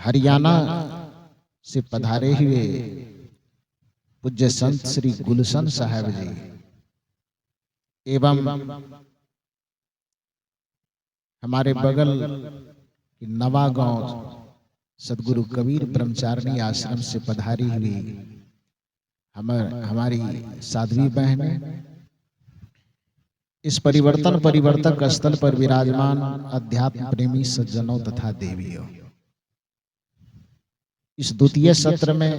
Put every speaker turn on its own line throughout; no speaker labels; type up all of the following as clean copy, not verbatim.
हरियाणा से पधारे हुए पूज्य संत श्री गुलशन साहब जी एवं हमारे बगल की नवागांव सदगुरु कबीर ब्रह्मचारिणी आश्रम से पधारी हुई हमारी साध्वी बहनें, इस परिवर्तक स्थल पर विराजमान अध्यात्म प्रेमी सज्जनों तथा देवियों, इस द्वितीय सत्र में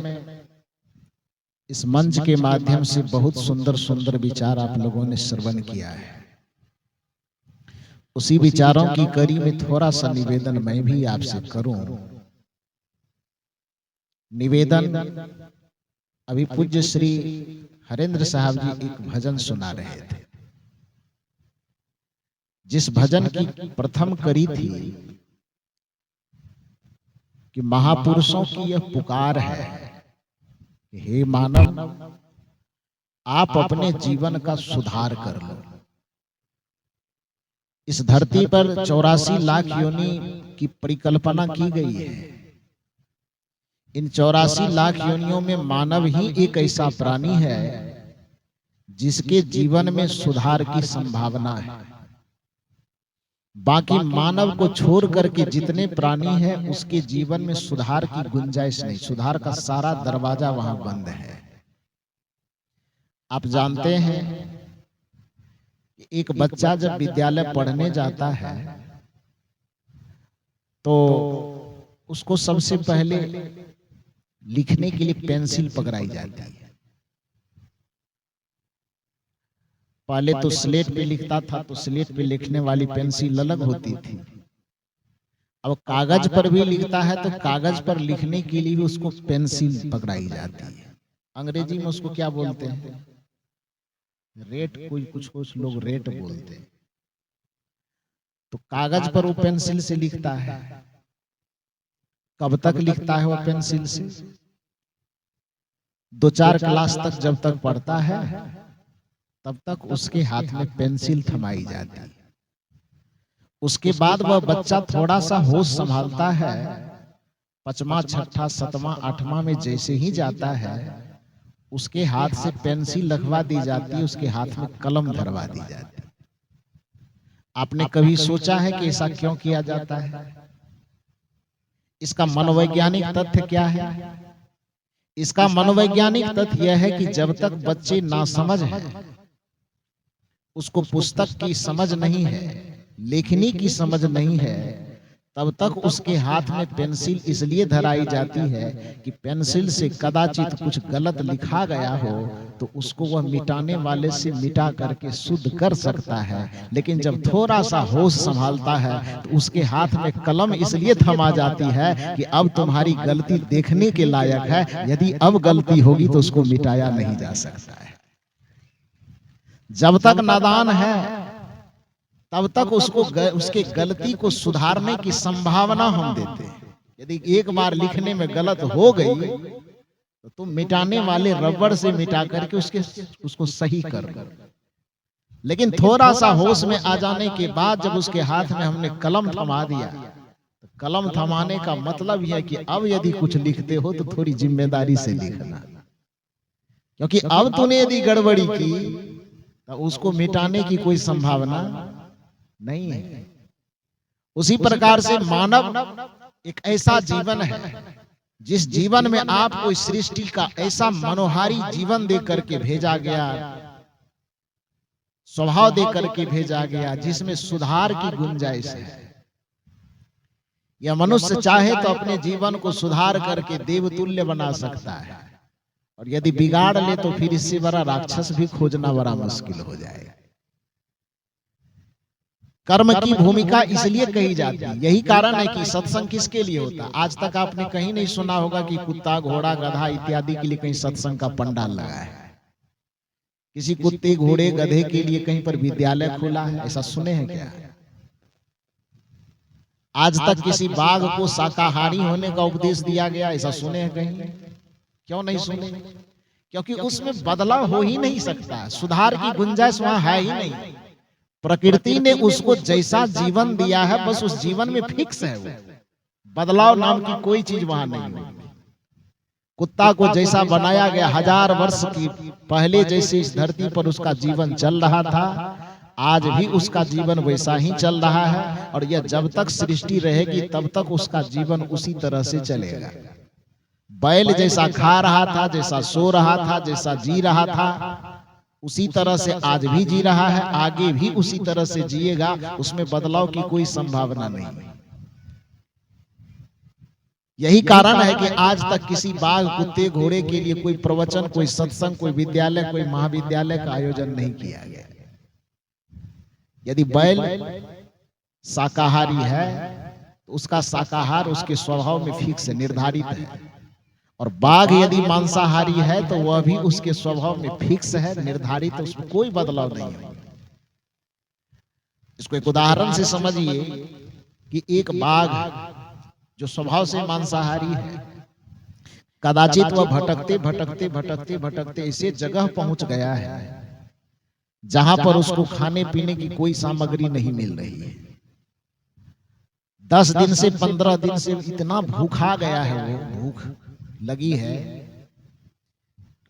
इस मंच के माध्यम से बहुत सुंदर सुंदर विचार आप लोगों ने श्रवण किया है। उसी विचारों की कड़ी में थोड़ा सा निवेदन मैं भी आपसे करूं। निवेदन, अभी पूज्य श्री हरेंद्र साहब जी एक भजन सुना रहे थे। जिस भजन की प्रथम कड़ी थी कि महापुरुषों की यह पुकार है कि हे मानव, आप अपने जीवन का सुधार कर लो। इस धरती पर 84 लाख योनि की परिकल्पना की गई है। इन 84 लाख योनियों में मानव ही एक ऐसा प्राणी है जिसके जीवन में सुधार की संभावना है। बाकी मानव को छोड़ करके जितने प्राणी हैं उसके जीवन में सुधार की गुंजाइश नहीं, सुधार का सारा दरवाजा वहां बंद है। आप जानते हैं कि एक बच्चा जब विद्यालय पढ़ने जाता है तो उसको सबसे पहले लिखने के लिए पेंसिल पकड़ाई जाती है। पहले तो स्लेट पे लिखता था, तो स्लेट पे लिखने वाली पेंसिल अलग होती थी। अब कागज पर भी लिखता है तो कागज पर लिखने के लिए भी उसको पेंसिल पकड़ाई जाती है। अंग्रेजी में उसको क्या बोलते हैं? रेट, कोई कुछ लोग रेट बोलते हैं। तो कागज पर वो पेंसिल से लिखता है। कब तक लिखता है वो पेंसिल से? 2-4 क्लास तक जब तक पढ़ता है तब तक उसके हाथ में पेंसिल थमाई जाती है। उसके बाद वह बच्चा थोड़ा सा होश संभालता है, 5वां, 6ठा, 7वां, 8वां में जैसे ही जाता है उसके हाथ से पेंसिल रखवा दी जाती है, उसके हाथ में कलम धरवा दी जाती है। आपने कभी सोचा है कि ऐसा क्यों किया जाता है? इसका मनोवैज्ञानिक तथ्य क्या है? इसका मनोवैज्ञानिक तथ्य यह है कि जब तक बच्चे नासमझ हैं, उसको पुस्तक की समझ नहीं है, लेखनी की समझ नहीं है, तब तक उसके हाथ में पेंसिल इसलिए धराई जाती है कि पेंसिल से कदाचित कुछ गलत लिखा गया हो तो उसको वह मिटाने वाले से मिटा करके शुद्ध कर सकता है। लेकिन जब थोड़ा सा होश संभालता है तो उसके हाथ में कलम इसलिए थमा जाती है कि अब तुम्हारी गलती देखने के लायक है, यदि अब गलती होगी तो उसको मिटाया नहीं जा सकता है। जब तक नादान है तब तक उसको उसके गलती को सुधारने की संभावना हम देते हैं। यदि एक बार लिखने में गलत हो गई तो तुम मिटाने वाले रबड़ से मिटा करके उसको सही कर। लेकिन थोड़ा सा होश में आ जाने के बाद जब उसके हाथ में हमने कलम थमा दिया, तो कलम थमाने का मतलब यह है कि अब यदि कुछ लिखते हो तो थोड़ी जिम्मेदारी से लिखना, क्योंकि अब तूने यदि गड़बड़ी की तो उसको मिटाने की कोई संभावना नहीं है। उसी प्रकार से मानव एक ऐसा जीवन है जिस जीवन में आपको इस सृष्टि का ऐसा मनोहारी जीवन दे करके भेजा गया, स्वभाव दे करके भेजा गया जिसमें सुधार की गुंजाइश है। यह मनुष्य चाहे तो अपने जीवन को सुधार करके देवतुल्य बना सकता है, और यदि बिगाड़ ले तो फिर इससे बड़ा राक्षस भी खोजना बड़ा मुश्किल हो जाएगा। कर्म की भूमिका इसलिए कही जाती है, यही कारण है कि सत्संग किसके लिए होता है। आज तक आपने कहीं नहीं सुना होगा कि कुत्ता, घोड़ा, गधा इत्यादि के लिए कहीं सत्संग का पंडाल लगा है। किसी कुत्ते, घोड़े, गधे के लिए कहीं पर विद्यालय खुला है, ऐसा सुने हैं क्या? आज तक किसी बाघ को शाकाहारी होने का उपदेश दिया गया, ऐसा सुने हैं कहीं? क्यों नहीं सुने? क्योंकि उसमें बदलाव हो ही नहीं सकता, सुधार की गुंजाइश वहां है ही नहीं। प्रकृति ने उसको जैसा जीवन दिया है बस उस जीवन में फिक्स है वो। बदलाव नाम की कोई चीज वहां नहीं होगी। कुत्ता को जैसा बनाया गया 1000 वर्ष की पहले जैसे इस धरती पर उसका जीवन चल रहा था, आज भी उसका जीवन वैसा ही चल रहा है, और यह जब तक सृष्टि रहेगी तब तक उसका जीवन उसी तरह से चलेगा। बैल जैसा खा रहा था, जैसा सो रहा था, जैसा जी रहा था, उसी तरह से आज भी जी रहा है, आगे भी उसी तरह से जिएगा। उसमें बदलाव की कोई संभावना नहीं। यही कारण है कि आज तक किसी बाघ, कुत्ते, घोड़े के लिए कोई प्रवचन, कोई सत्संग, कोई विद्यालय, कोई महाविद्यालय का आयोजन नहीं किया गया। यदि बैल शाकाहारी है तो उसका शाकाहार उसके स्वभाव में फिक्स है, निर्धारित है, और बाघ यदि मांसाहारी है तो वह भी उसके स्वभाव में फिक्स है, निर्धारित है, उसमें कोई बदलाव नहीं है। इसको एक उदाहरण से समझिए कि एक बाघ जो स्वभाव से मांसाहारी है, कदाचित वह भटकते भटकते भटकते भटकते ऐसे जगह पहुंच गया है जहां पर उसको खाने पीने की कोई सामग्री नहीं मिल रही है। 10 दिन से 15 दिन से इतना भूखा गया है, वो भूख लगी है,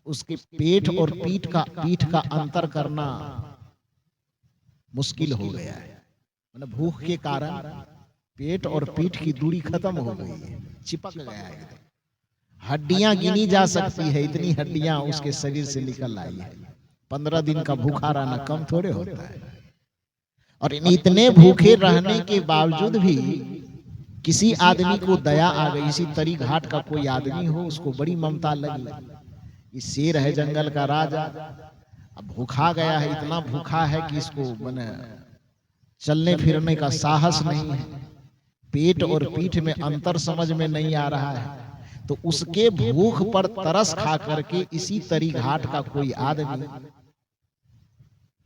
उसके पेट और पीठ का अंतर करना मुश्किल हो गया है। मतलब भूख के कारण पेट और पीठ की दूरी खत्म हो गई है, चिपक गया है। हड्डियां गिनी जा सकती है, इतनी हड्डियां उसके शरीर से निकल आई है। 15 दिन का भूखा रहना कम थोड़े होता है। और इतने भूखे रहने के बावजूद भी किसी आदमी को दया आ गई। इसी तरी घाट का कोई आदमी हो, उसको बड़ी ममता लगी। ये शेर है जंगल का राजा, अब भूखा गया है, इतना भूखा है कि इसको माने चलने फिरने का साहस नहीं है, पेट और पीठ में अंतर समझ में नहीं आ रहा है। तो उसके भूख पर तरस खा करके इसी तरी घाट का कोई आदमी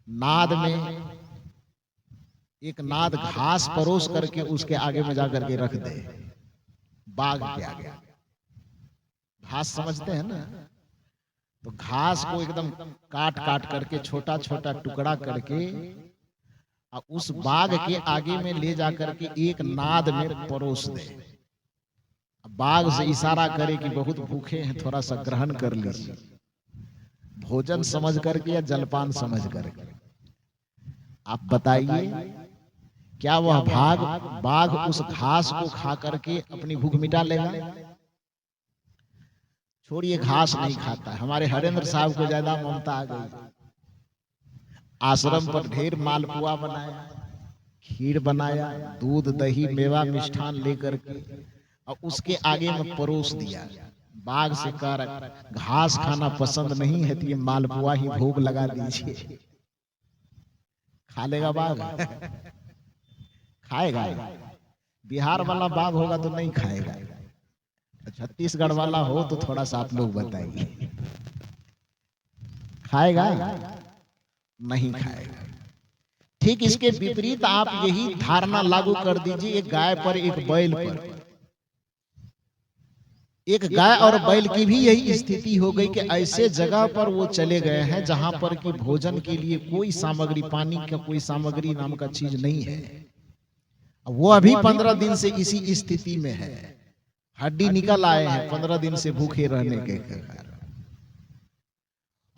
नाद में एक नाद घास परोस करके उसके आगे में जाकर के रख दे, बाघ के आगे। घास समझते हैं ना, तो घास को एकदम काट काट करके छोटा छोटा टुकड़ा करके उस बाघ के आगे में ले जाकर के एक नाद में परोस दे। बाघ से इशारा करे कि बहुत भूखे हैं, थोड़ा सा ग्रहण कर लीजिए, भोजन समझ करके या जलपान समझ करके। आप बताइए, क्या वह बाघ उस घास को खा करके अपनी भूख मिटा लेगा? छोड़िए, घास नहीं खाता। हमारे हरेंद्र साहब को ज्यादा ममता आ गई। आश्रम पर ढेर मालपुआ बनाया, खीर बनाया, दूध दही मेवा मिष्ठान लेकर के और उसके आगे में परोस दिया। बाघ से कर घास खाना पसंद नहीं है तो ये मालपुआ ही भोग लगा दीजिए। खा लेगा बाघ? खाएगा? बिहार वाला बाघ होगा तो नहीं खाएगा, छत्तीसगढ़ वाला हो तो थोड़ा सा आप लोग बताइए, खाएगा? नहीं खाएगा। ठीक इसके विपरीत आप यही धारणा लागू कर दीजिए एक गाय पर, एक बैल पर। एक गाय और बैल की भी यही स्थिति हो गई कि ऐसे जगह पर वो चले गए हैं जहां पर कि भोजन के लिए कोई सामग्री, पानी का कोई सामग्री नाम का चीज नहीं है। वो अभी 15 दिन से इसी स्थिति में है, हड्डी निकल आए हैं 15 दिन से भूखे रहने के कारण।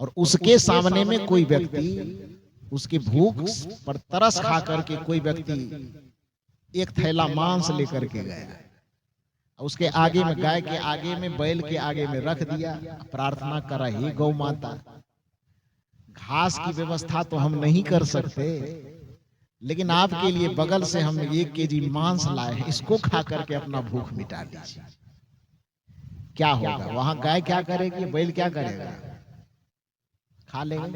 और उसके सामने में कोई व्यक्ति उसकी भूख पर तरस खा करके कोई व्यक्ति एक थैला मांस लेकर के गया, उसके आगे में, गाय के आगे में, बैल के आगे में रख दिया, प्रार्थना करा, हे गौ माता, घास की व्यवस्था तो हम नहीं कर सकते, लेकिन आपके लिए बगल से हम 1 केजी मांस लाए हैं, इसको खा करके अपना भूख मिटा लीजिए। क्या होगा वहां? गाय क्या करेगी, बैल क्या करेगा? खा लेगा?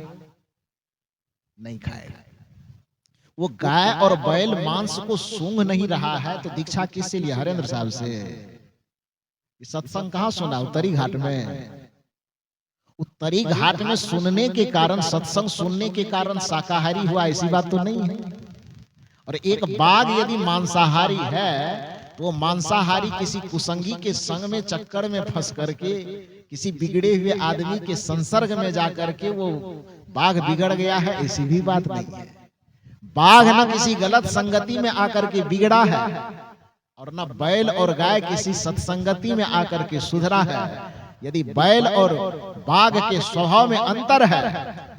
नहीं खाएगा। वो गाय और बैल मांस को सूंघ नहीं रहा है तो दीक्षा किससे लिया? हरेंद्र साहब से। सत्संग कहाँ सुना? उत्तरी घाट में। उत्तरी घाट में सुनने के कारण, सत्संग सुनने के कारण शाकाहारी हुआ, ऐसी बात तो नहीं है। और एक बाघ यदि मांसाहारी है तो वो मांसाहारी किसी कुसंगी के संग में, चक्कर में फंस करके किसी बिगड़े हुए आदमी के संसर्ग में जाकर के वो बाघ बिगड़ गया है, ऐसी भी बात नहीं है। बाघ न किसी गलत संगति में आकर के बिगड़ा है और न बैल और गाय किसी सत्संगति में आकर के सुधरा है। यदि बैल और बाघ के स्वभाव में अंतर है,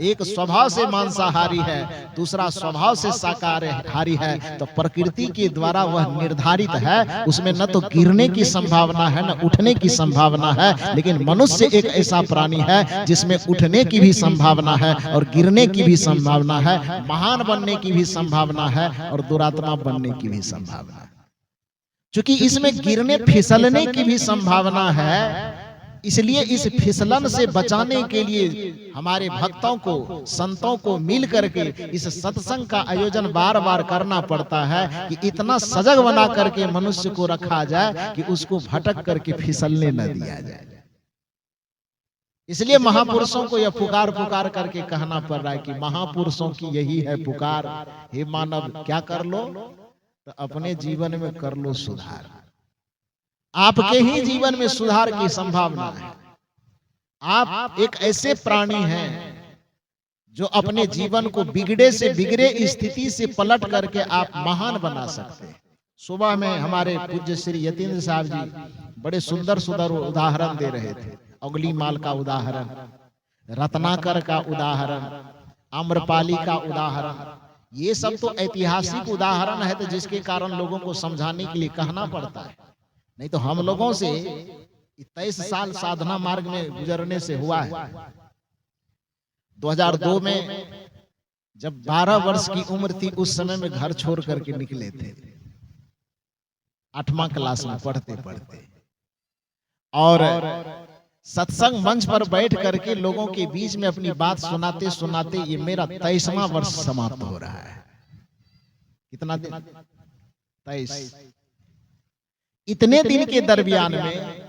एक स्वभाव से मांसाहारी है, दूसरा स्वभाव से शाकाहारी है, तो प्रकृति के द्वारा वह निर्धारित है। उसमें न तो गिरने की संभावना है न उठने की संभावना है। लेकिन मनुष्य एक ऐसा प्राणी है जिसमें उठने की भी संभावना है और गिरने की भी संभावना है, महान बनने की भी संभावना है और दुरात्मा बनने की भी संभावना है। क्योंकि इसमें गिरने फिसलने की भी संभावना है, इसलिए इस फिसलन से बचाने के लिए हमारे भक्तों को, संतों को मिल करके इस सत्संग का आयोजन बार बार करना पड़ता है कि इतना सजग बना करके मनुष्य को रखा जाए कि उसको भटक करके फिसलने न दिया जाए। इसलिए महापुरुषों को यह पुकार पुकार करके कहना पड़ रहा है कि महापुरुषों की यही है पुकार, हे मानव क्या कर लो, तो अपने जीवन में कर लो सुधार। आपके ही जीवन में सुधार की संभावना है। आप एक ऐसे प्राणी हैं जो अपने जीवन को बिगड़े से बिगड़े स्थिति से पलट करके आप महान बना सकते हैं। सुबह में हमारे पूज्य श्री यतीन्द्र साहब जी बड़े सुंदर सुंदर उदाहरण दे रहे थे। अंगुलीमाल का उदाहरण, रत्नाकर का उदाहरण, आम्रपाली का उदाहरण, ये सब तो ऐतिहासिक उदाहरण है, तो जिसके कारण लोगों को समझाने के लिए कहना पड़ता है। नहीं तो हम लोगों से 23 साल साधना मार्ग में गुजरने से हुआ है। 2002 में जब 12 वर्ष की उम्र थी, उस समय में घर छोड़ करके निकले थे, 8वां क्लास में पढ़ते पढ़ते, और सत्संग मंच पर बैठ करके लोगों के बीच में अपनी बात सुनाते सुनाते ये मेरा 23वां वर्ष समाप्त हो रहा है। कितना दिन? 23। इतने दिन के दरमियान में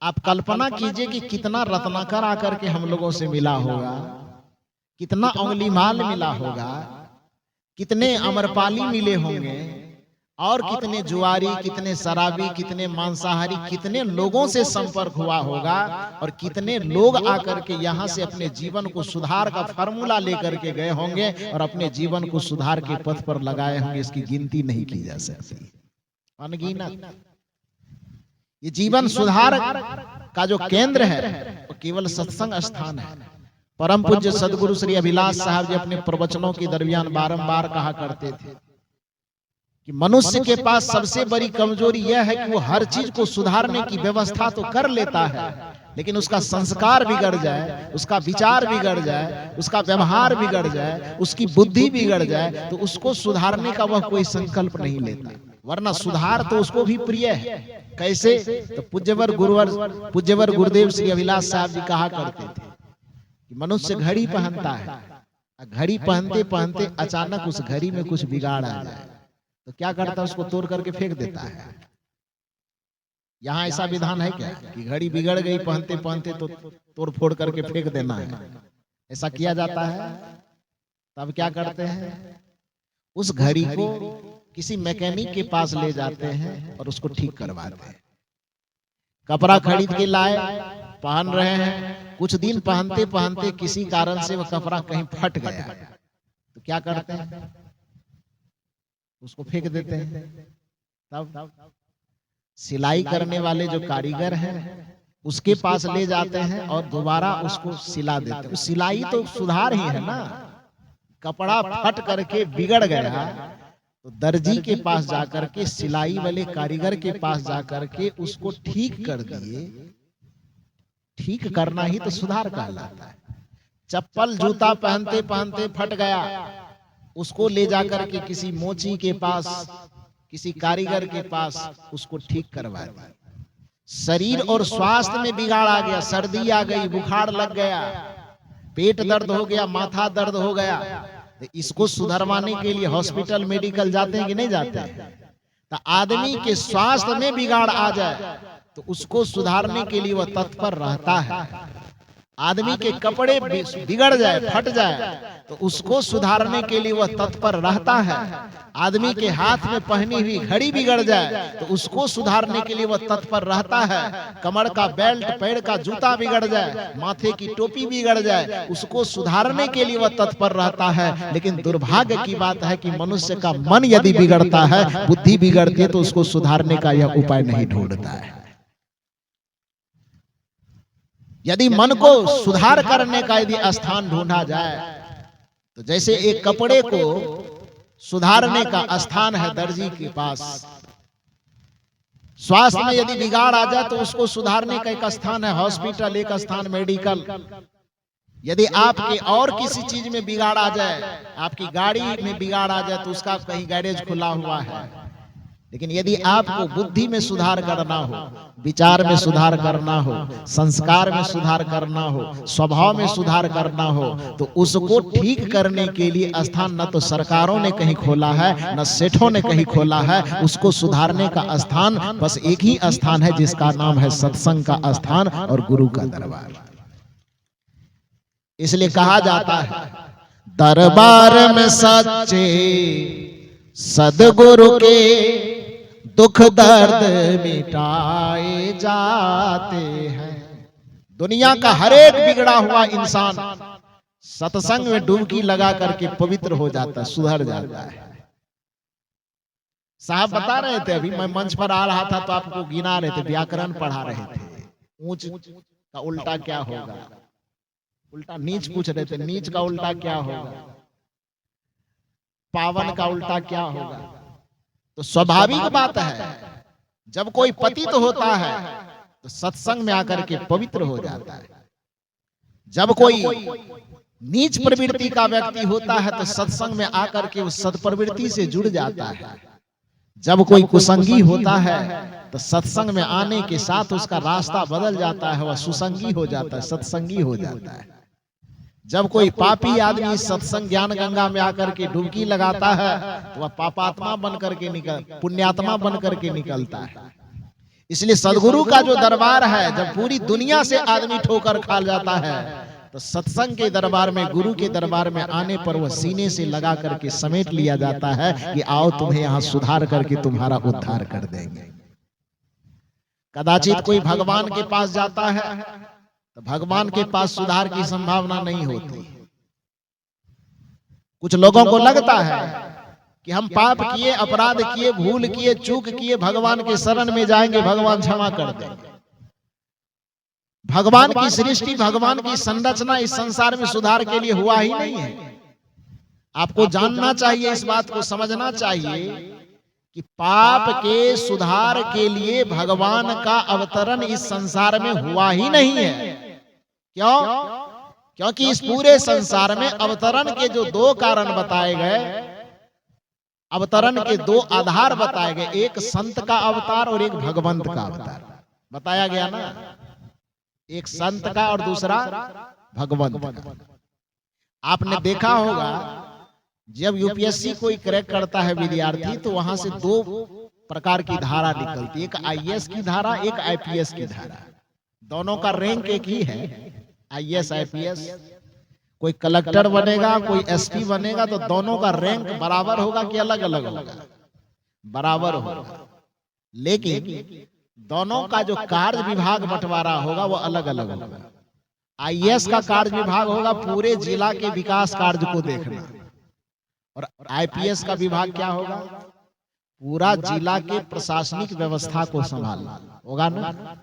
आप कल्पना कीजिए कि कितना रत्नाकर आकर के हम लोगों से मिला होगा, कितना अंगुलीमाल मिला होगा, कितने अमरपाली मिले होंगे, और कितने जुआरी, कितने शराबी, कितने मांसाहारी, कितने लोगों से संपर्क हुआ होगा, और कितने लोग आकर के यहाँ से अपने जीवन को सुधार का फार्मूला लेकर के गए होंगे और अपने जीवन को सुधार के पथ पर लगाए होंगे। इसकी गिनती नहीं की जा सकती, अनगिनत। ये जीवन सुधार का जो केंद्र है वो केवल सत्संग स्थान है। परम पूज्य सदगुरु श्री अभिलाष साहब जी अपने प्रवचनों के दरमियान बारंबार कहा करते थे कि मनुष्य के पास सबसे बड़ी कमजोरी यह है कि वो हर चीज को सुधारने की व्यवस्था तो कर लेता है, लेकिन उसका संस्कार बिगड़ जाए, उसका विचार बिगड़ जाए, उसका व्यवहार बिगड़ जाए, उसकी बुद्धि बिगड़ जाए, तो उसको सुधारने का वह कोई संकल्प नहीं लेता। वरना सुधार तो उसको भी प्रिय है। कैसे? तो पूज्यवर गुरुदेव श्री अभिलाष साहब जी कहा करते थे कि मनुष्य घड़ी पहनता है, घड़ी पहनते पहनते अचानक उस घड़ी में कुछ बिगाड़ आ जाए तो क्या करता है? उसको तोड़ करके फेंक देता है। यहाँ ऐसा विधान है क्या कि घड़ी बिगड़ गई पहनते पहनते तो तोड़ फोड़ करके फेंक देना है? ऐसा किया जाता है? तब क्या करते हैं? उस घड़ी को किसी मैकेनिक के पास ले जाते हैं और उसको ठीक करवाते हैं। कपड़ा खरीद के लाए, पहन रहे हैं, कुछ दिन पहनते पहनते किसी कारण से वह कपड़ा कहीं फट गया, तो क्या करते हैं? उसको फेंक देते हैं। तब सिलाई करने वाले जो कारीगर हैं उसके पास ले जाते हैं और दोबारा उसको सिला देते हैं। सिलाई तो सुधार ही है ना। कपड़ा फट करके बिगड़ गया तो दर्जी के पास जाकर के, सिलाई वाले कारीगर के पास जाकर के उसको ठीक कर दिए। ठीक करना ही तो सुधार कहलाता है। चप्पल जूता पहनते पहनते फट गया, उसको ले जाकर के किसी मोची के पास, किसी कारीगर के पास उसको ठीक करवा दिया। शरीर और स्वास्थ्य में बिगाड़ आ गया, सर्दी आ गई, बुखार लग गया, पेट दर्द हो गया, माथा दर्द हो गया, तो इसको सुधरवाने के लिए हॉस्पिटल मेडिकल जाते हैं कि नहीं जाते हैं? तो आदमी के स्वास्थ्य में बिगाड़ आ जाए तो उसको सुधारने के लिए वह तत्पर रहता है। आदमी के कपड़े बिगड़ जाए, फट जाए, तो उसको सुधारने के लिए वह तत्पर रहता है। आदमी के हाथ में पहनी हुई घड़ी बिगड़ जाए तो उसको सुधारने के लिए वह तत्पर रहता है। कमर का बेल्ट, पैर का जूता बिगड़ जाए, माथे की टोपी बिगड़ जाए, उसको सुधारने के लिए वह तत्पर रहता है। लेकिन दुर्भाग्य की बात है कि मनुष्य का मन यदि बिगड़ता है, बुद्धि बिगड़ती है, तो उसको सुधारने का यह उपाय नहीं ढूंढता है। यदि मन को सुधार करने का यदि स्थान ढूंढा जाए, तो जैसे एक कपड़े को सुधारने का स्थान है दर्जी के पास, स्वास्थ्य में यदि बिगाड़ आ जाए तो उसको सुधारने का एक स्थान है हॉस्पिटल, एक स्थान मेडिकल। यदि आपके और किसी चीज में बिगाड़ आ जाए, आपकी गाड़ी में बिगाड़ आ जाए, तो उसका कहीं गैरेज खुला हुआ है। लेकिन यदि आपको बुद्धि में सुधार करना हो, विचार में सुधार करना हो, संस्कार में सुधार करना हो, स्वभाव में सुधार करना हो, तो उसको ठीक करने के लिए स्थान न तो सरकारों ने कहीं खोला है, न सेठों ने कहीं खोला है। उसको सुधारने का स्थान बस एक ही स्थान है, जिसका नाम है सत्संग का स्थान और गुरु का दरबार। इसलिए कहा जाता है दरबार में सच्चे सदगुरु के दुख दर्द मिटाए जाते हैं। दुनिया का हर एक बिगड़ा हुआ इंसान सत्संग में डुबकी लगा करके पवित्र हो जाता है, सुधर जाता है। साहब बता रहे थे, अभी मैं मंच पर आ रहा था तो आपको गिना रहे थे, व्याकरण पढ़ा रहे थे। ऊंच का उल्टा क्या होगा, उल्टा नीच पूछ रहे थे, नीच का उल्टा क्या होगा, पावन का उल्टा क्या होगा। तो स्वाभाविक बात है, जब कोई पतित होता है तो सत्संग में आकर के पवित्र हो जाता है। जब कोई नीच प्रवृत्ति का व्यक्ति होता है तो सत्संग में आकर के उस सत्प्रवृत्ति से जुड़ जाता है। जब कोई कुसंगी होता है तो सत्संग में आने के साथ उसका रास्ता बदल जाता है, वह सुसंगी हो जाता है, सत्संगी हो जाता है। जब कोई पापी आदमी सत्संग ज्ञान गंगा में आकर के डुबकी लगाता है तो वह पापात्मा बन करके पुण्यात्मा बन करके निकलता है। इसलिए सदगुरु का जो दरबार है, जब पूरी दुनिया से आदमी ठोकर खा जाता है, तो सत्संग के दरबार में, गुरु के दरबार में आने पर वह सीने से लगा करके समेट लिया जाता है कि आओ तुम्हें यहां सुधार करके तुम्हारा उद्धार कर देंगे। कदाचित कोई भगवान के पास जाता है तो भगवान के पास सुधार की संभावना नहीं होती। कुछ लोगों को लगता है कि हम पाप किए, अपराध किए, भूल किए, चूक किए, भगवान के शरण में जाएंगे, भगवान क्षमा कर देंगे। भगवान की सृष्टि, भगवान की संरचना इस संसार में सुधार के लिए हुआ ही नहीं है। आपको जानना चाहिए, इस बात को समझना चाहिए कि पाप के सुधार के लिए भगवान का अवतरण इस संसार में हुआ ही नहीं है। क्यों? क्योंकि इस पूरे संसार में अवतरण के जो दो कारण बताए गए, अवतरण के दो आधार बताए गए, एक संत का अवतार और एक भगवंत का अवतार बताया गया ना। एक संत का और दूसरा भगवंत का। आपने देखा होगा जब यूपीएससी कोई क्रैक करता है विद्यार्थी, तो वहां से दो प्रकार की धारा निकलती है, एक आईएएस की धारा, एक आईपीएस की धारा। दोनों का रैंक एक ही है, आईएएस आईपीएस। कोई कलेक्टर बनेगा, कोई एसपी बनेगा, तो दोनों का रैंक बराबर होगा कि अलग अलग होगा? बराबर होगा। लेकिन दोनों का जो कार्य विभाग बंटवारा होगा वो अलग अलग होगा। आईएएस का कार्य विभाग होगा पूरे जिला के विकास कार्य को देखना, और आईपीएस का विभाग क्या होगा? पूरा जिला के प्रशासनिक व्यवस्था को संभालना होगा ना।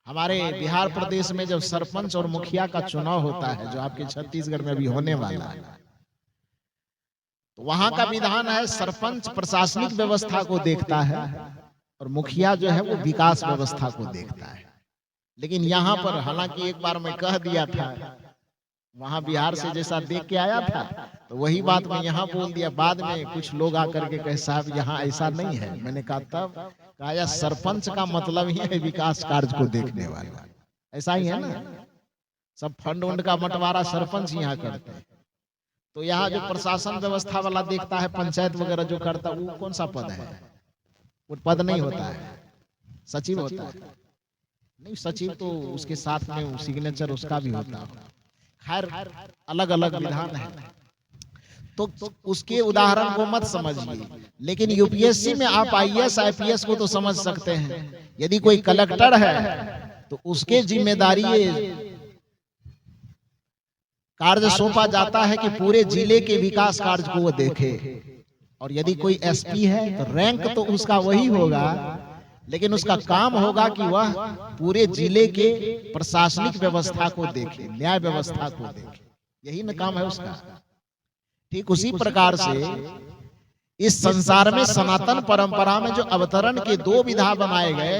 हमारे बिहार प्रदेश में जब सरपंच और मुखिया का चुनाव होता है, जो आपके छत्तीसगढ़ में भी होने वाला है, तो वहां का विधान है सरपंच प्रशासनिक व्यवस्था को देखता है और मुखिया जो है वो विकास व्यवस्था को देखता है। लेकिन यहाँ पर, हालांकि एक बार मैं कह दिया था, वहां बिहार से जैसा देख के आया था, तो वही बात मैं यहाँ बोल दिया। बाद में कुछ लोग आकर के कहे साहब यहाँ ऐसा नहीं है। मैंने कहा तब कहा यार, सरपंच का मतलब ही है विकास कार्य को देखने वाला। ऐसा ही है ना, सब फंड वंड का बंटवारा सरपंच यहाँ करते हैं। तो यहाँ जो प्रशासन व्यवस्था वाला देखता है, पंचायत वगैरह जो करता है, वो कौन सा पद है? वो पद नहीं होता है, सचिव होता है। नहीं, सचिव तो उसके साथ में सिग्नेचर उसका भी होता है। खैर अलग अलग विधान है, तो उसके उदाहरण को मत समझिए। लेकिन यूपीएससी में आप आईएएस आईपीएस को तो समझ सकते हैं। यदि कोई कलेक्टर है तो उसके जिम्मेदारी कार्य सौंपा जाता है कि पूरे जिले के विकास कार्य को वो देखे। और यदि कोई एसपी है तो रैंक तो उसका वही होगा, लेकिन उसका काम होगा कि वह पूरे जिले के प्रशासनिक व्यवस्था को देखे, न्याय व्यवस्था को देखे, यही न काम है उसका। ठीक उसी प्रकार से इस संसार में सनातन परंपरा में जो अवतरण के दो विधा बनाए गए,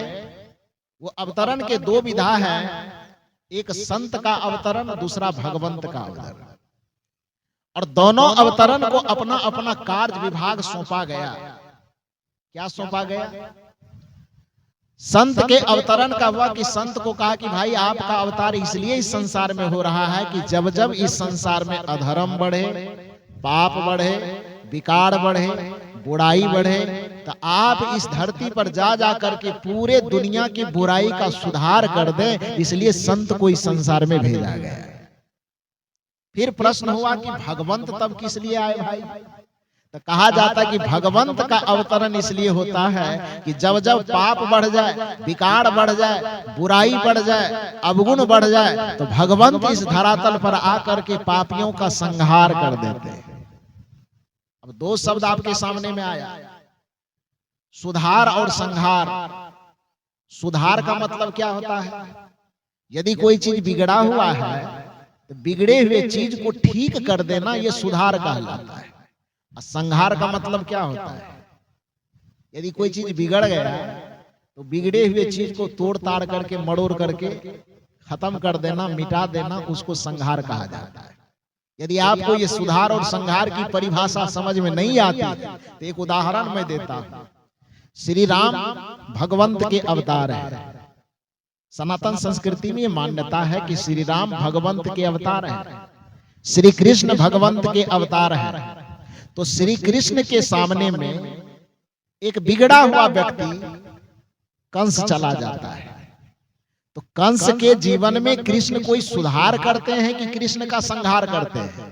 वो अवतरण के दो विधा है, एक संत का अवतरण, दूसरा भगवंत का अवतरण। और दोनों अवतरण को अपना अपना कार्य विभाग सौंपा गया। क्या सौंपा गया? संत के अवतरण का हुआ कि संत को कहा कि भाई आपका अवतार इसलिए इस संसार में हो रहा है कि जब जब इस संसार में अधर्म बढ़े, पाप बढ़े, विकार बढ़े, बुराई बढ़े, तो आप इस धरती पर जा जा करके पूरे दुनिया की बुराई का सुधार कर दें, इसलिए संत को इस संसार में भेजा गया। फिर प्रश्न हुआ कि भगवंत तब किस लिए आए भाई? तो कहा जाता है कि भगवंत का अवतरण इसलिए होता है कि जब जब पाप बढ़ जाए, विकार बढ़ जाए, बुराई बढ़ जाए, अवगुण बढ़ जाए, तो भगवंत इस धरातल पर आकर के पापियों का संहार कर देते हैं। अब दो शब्द आपके सामने में आया, सुधार और संहार। सुधार का मतलब क्या होता है? यदि कोई चीज बिगड़ा हुआ है तो बिगड़े हुए चीज को ठीक कर देना, यह सुधार कहलाता है। और संहार का मतलब क्या होता है? यदि कोई चीज बिगड़ गया तो बिगड़े हुए चीज को तोड़ ताड़ करके, मड़ोड़ करके खत्म कर देना, मिटा देना, उसको संहार कहा जाता है। यदि आपको ये सुधार और संहार की परिभाषा समझ में नहीं आती तो एक उदाहरण मैं देता हूं। श्री राम भगवंत के अवतार है। सनातन संस्कृति में मान्यता है कि श्री राम भगवंत के अवतार है, श्री कृष्ण भगवंत के अवतार है। तो श्री कृष्ण के सामने में एक बिगड़ा हुआ व्यक्ति कंस चला जाता है, तो कंस के जीवन में कृष्ण कोई सुधार करते हैं कि कृष्ण का संहार करते हैं?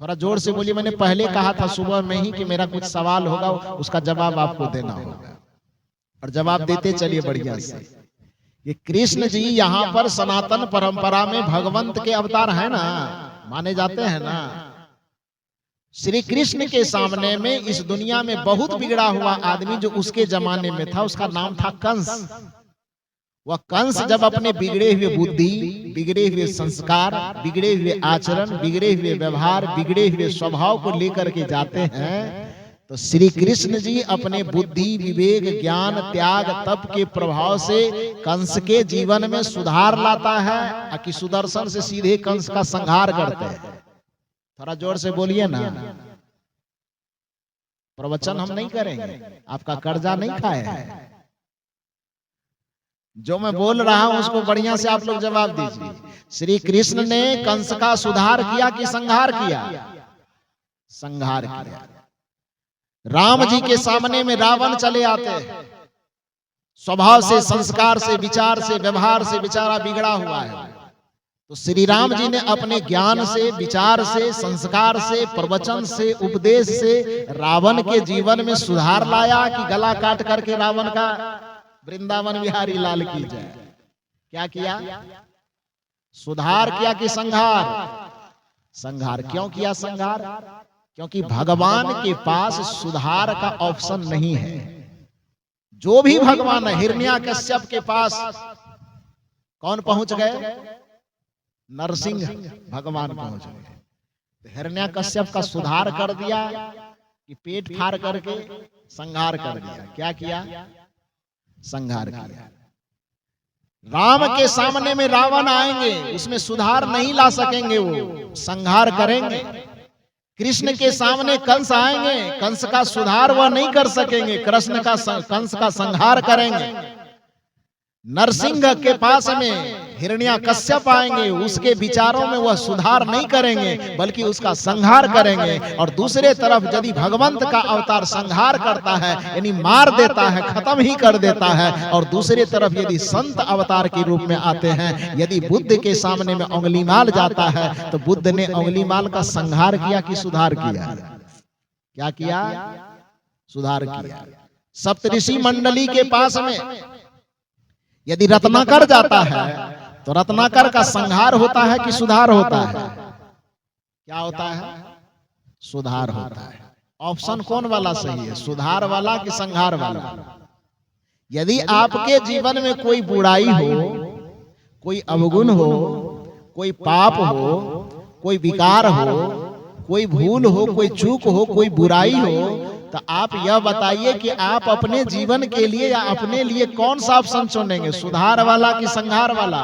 थोड़ा जोर से बोलिए। मैंने पहले कहा था सुबह में ही कि मेरा कुछ सवाल होगा, उसका जवाब आपको देना होगा, और जवाब देते चलिए बढ़िया से। ये कृष्ण जी यहाँ पर सनातन परंपरा में भगवंत के अवतार है ना, माने जाते हैं ना। श्री कृष्ण के सामने में इस दुनिया में बहुत बिगड़ा हुआ आदमी जो उसके जमाने में था, उसका नाम था कंस। वह कंस जब अपने बिगड़े हुए बुद्धि, बिगड़े हुए संस्कार, बिगड़े हुए आचरण, बिगड़े हुए व्यवहार, बिगड़े हुए स्वभाव को लेकर के जाते हैं, तो श्री कृष्ण जी अपने बुद्धि, विवेक, ज्ञान, त्याग, तप के प्रभाव से कंस के जीवन में सुधार लाता है कि सुदर्शन से सीधे कंस का संहार करते हैं। थोड़ा जोर से बोलिए ना। प्रवचन हम नहीं करेंगे, आपका कर्जा नहीं खाए हैं। जो मैं बोल रहा हूं उसको बढ़िया से आप लोग जवाब दीजिए। श्री कृष्ण ने कंस का सुधार किया कि संहार किया? संहार किया। राम जी के सामने में रावण चले आते हैं, स्वभाव से, संस्कार से, विचार से, व्यवहार से बेचारा बिगड़ा हुआ है। तो श्री राम जी ने अपने ज्ञान से, विचार से, संस्कार से, प्रवचन से, उपदेश से रावण के जीवन में सुधार लाया कि गला काट करके रावण का वृंदावन बिहारी लाल की जाए। क्या किया? सुधार किया कि संहार? संहार। क्यों किया संहार? क्योंकि भगवान के पास सुधार का ऑप्शन नहीं है। जो भी भगवान है, हिरण्याकश्यप के पास कौन पहुंच गए? नरसिंह भगवान पहुंच गए। हिरण्याकश्यप का सुधार कर दिया कि पेट फाड़ करके संहार कर दिया? क्या किया? संहार किया। राम के सामने में रावण आएंगे, उसमें सुधार नहीं ला सकेंगे, वो संहार करेंगे। कृष्ण के सामने कंस आएंगे, कंस का सुधार वह नहीं कर सकेंगे, कंस का संहार करेंगे। नरसिंह के पास में हिरण्यकश्यप आएंगे, उसके विचारों में वह सुधार नहीं करेंगे बल्कि उसका संहार करेंगे। और दूसरे तरफ यदि भगवंत का अवतार संहार करता है यानी मार देता है, खत्म ही कर देता है, और दूसरे तरफ यदि संत अवतार के रूप में आते हैं, यदि बुद्ध के सामने में अंगुलीमाल जाता है तो बुद्ध ने अंगुलीमाल का संहार किया कि सुधार किया? क्या किया? सुधार किया। सप्तऋषि मंडली के पास में यदि रत्नाकर जाता है तो रत्नाकर का संहार होता है कि सुधार होता है? क्या होता है? सुधार होता है। ऑप्शन कौन वाला सही है, सुधार वाला कि संहार वाला? यदि आपके जीवन में कोई बुराई हो, कोई अवगुण हो, कोई पाप हो, कोई विकार हो, कोई भूल हो, कोई चूक हो, कोई बुराई हो, तो आप यह बताइए कि आप अपने जीवन के लिए या अपने लिए कौन सा ऑप्शन चुनेंगे, सुधार वाला कि संहार वाला?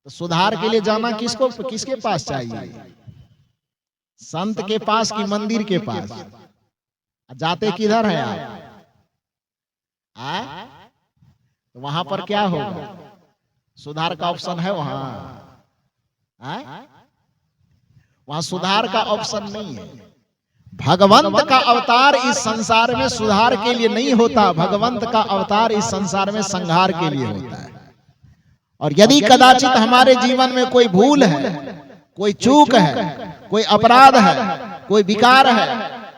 तो सुधार के लिए जाना किसके पास चाहिए? संत के पास कि मंदिर के पास? जाते किधर है आप? तो वहां पर क्या होगा? सुधार का ऑप्शन है वहां? वहां सुधार का ऑप्शन नहीं है। भगवंत का अवतार इस संसार में सुधार के लिए नहीं होता, भगवंत का अवतार इस संसार में संहार के लिए होता है। और यदि कदाचित हमारे जीवन में कोई भूल है, कोई चूक है, कोई अपराध है, कोई विकार है,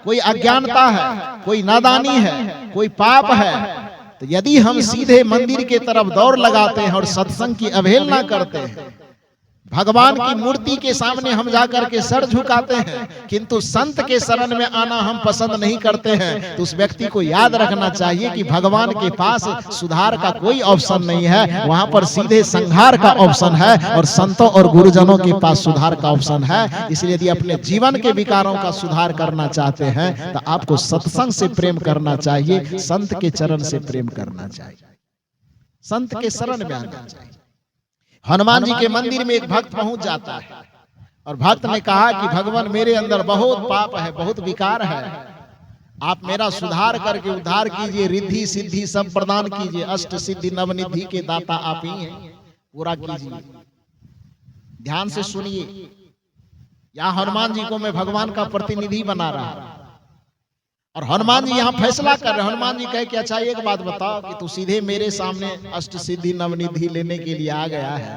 कोई अज्ञानता है, कोई नादानी है, कोई पाप है, तो यदि हम सीधे मंदिर के तरफ दौड़ लगाते हैं और सत्संग की अवहेलना करते हैं, भगवान की मूर्ति के सामने हम जाकर के सर झुकाते हैं, किंतु संत के शरण में आना हम पसंद नहीं करते हैं, तो उस व्यक्ति को याद रखना चाहिए कि भगवान के पास सुधार का कोई ऑप्शन नहीं है, वहां पर सीधे संहार का ऑप्शन है। और संतों और गुरुजनों के पास सुधार का ऑप्शन है। इसलिए यदि अपने जीवन के विकारों का सुधार करना चाहते हैं तो आपको सत्संग से प्रेम करना चाहिए, संत के चरण से प्रेम करना चाहिए, संत के शरण में आना चाहिए। हनुमान जी के मंदिर में एक भक्त पहुंच जाता है और भक्त ने कहा कि भगवान, मेरे अंदर बहुत पाप है, बहुत विकार है, आप मेरा सुधार करके उद्धार कीजिए, रिद्धि सिद्धि सब प्रदान कीजिए, अष्ट सिद्धि नवनिधि के दाता आप ही हैं, पूरा कीजिए। ध्यान से सुनिए, यहाँ हनुमान जी को मैं भगवान का प्रतिनिधि बना रहा हूं और हनुमान जी यहाँ फैसला कर रहे हैं। हनुमान जी कहे कि अच्छा एक बात बताओ कि तू सीधे मेरे सामने अष्ट सिद्धि नवनिधि लेने के लिए आ गया है,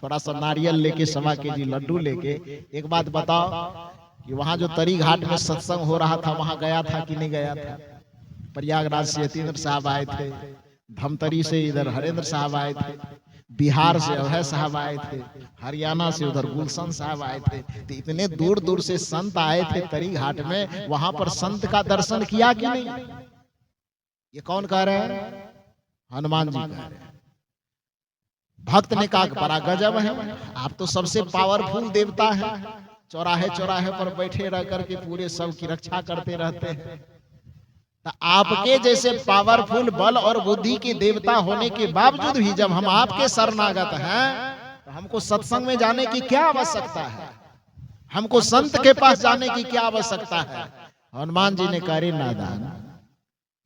थोड़ा सा नारियल लेके 1.25 केजी लड्डू लेके, एक बात बताओ कि वहां जो तरी घाट में सत्संग हो रहा था वहां गया था कि नहीं गया था? प्रयागराज से यतीन्द्र साहब आए थे, धमतरी से इधर हरेंद्र साहब आए थे, बिहार से अभय साहब आए थे, हरियाणा से उधर गुलशन साहब आए थे, तो इतने दूर दूर से संत आए थे तरी घाट में, वहां पर संत का दर्शन किया कि नहीं? ये कौन कह रहे हैं? हनुमान जी कह रहे हैं। भक्त ने कहा बड़ा गजब है, आप तो सबसे पावरफुल देवता है, चौराहे चौराहे पर बैठे रह करके पूरे सब की रक्षा करते रहते हैं, तो आपके जैसे पावरफुल बल और बुद्धि के देवता होने के बावजूद भी जब हम आपके शरणागत हैं तो हमको सत्संग में जाने की क्या आवश्यकता है? हमको संत के पास जाने की क्या आवश्यकता है? हनुमान जी ने कहा, रे नादान,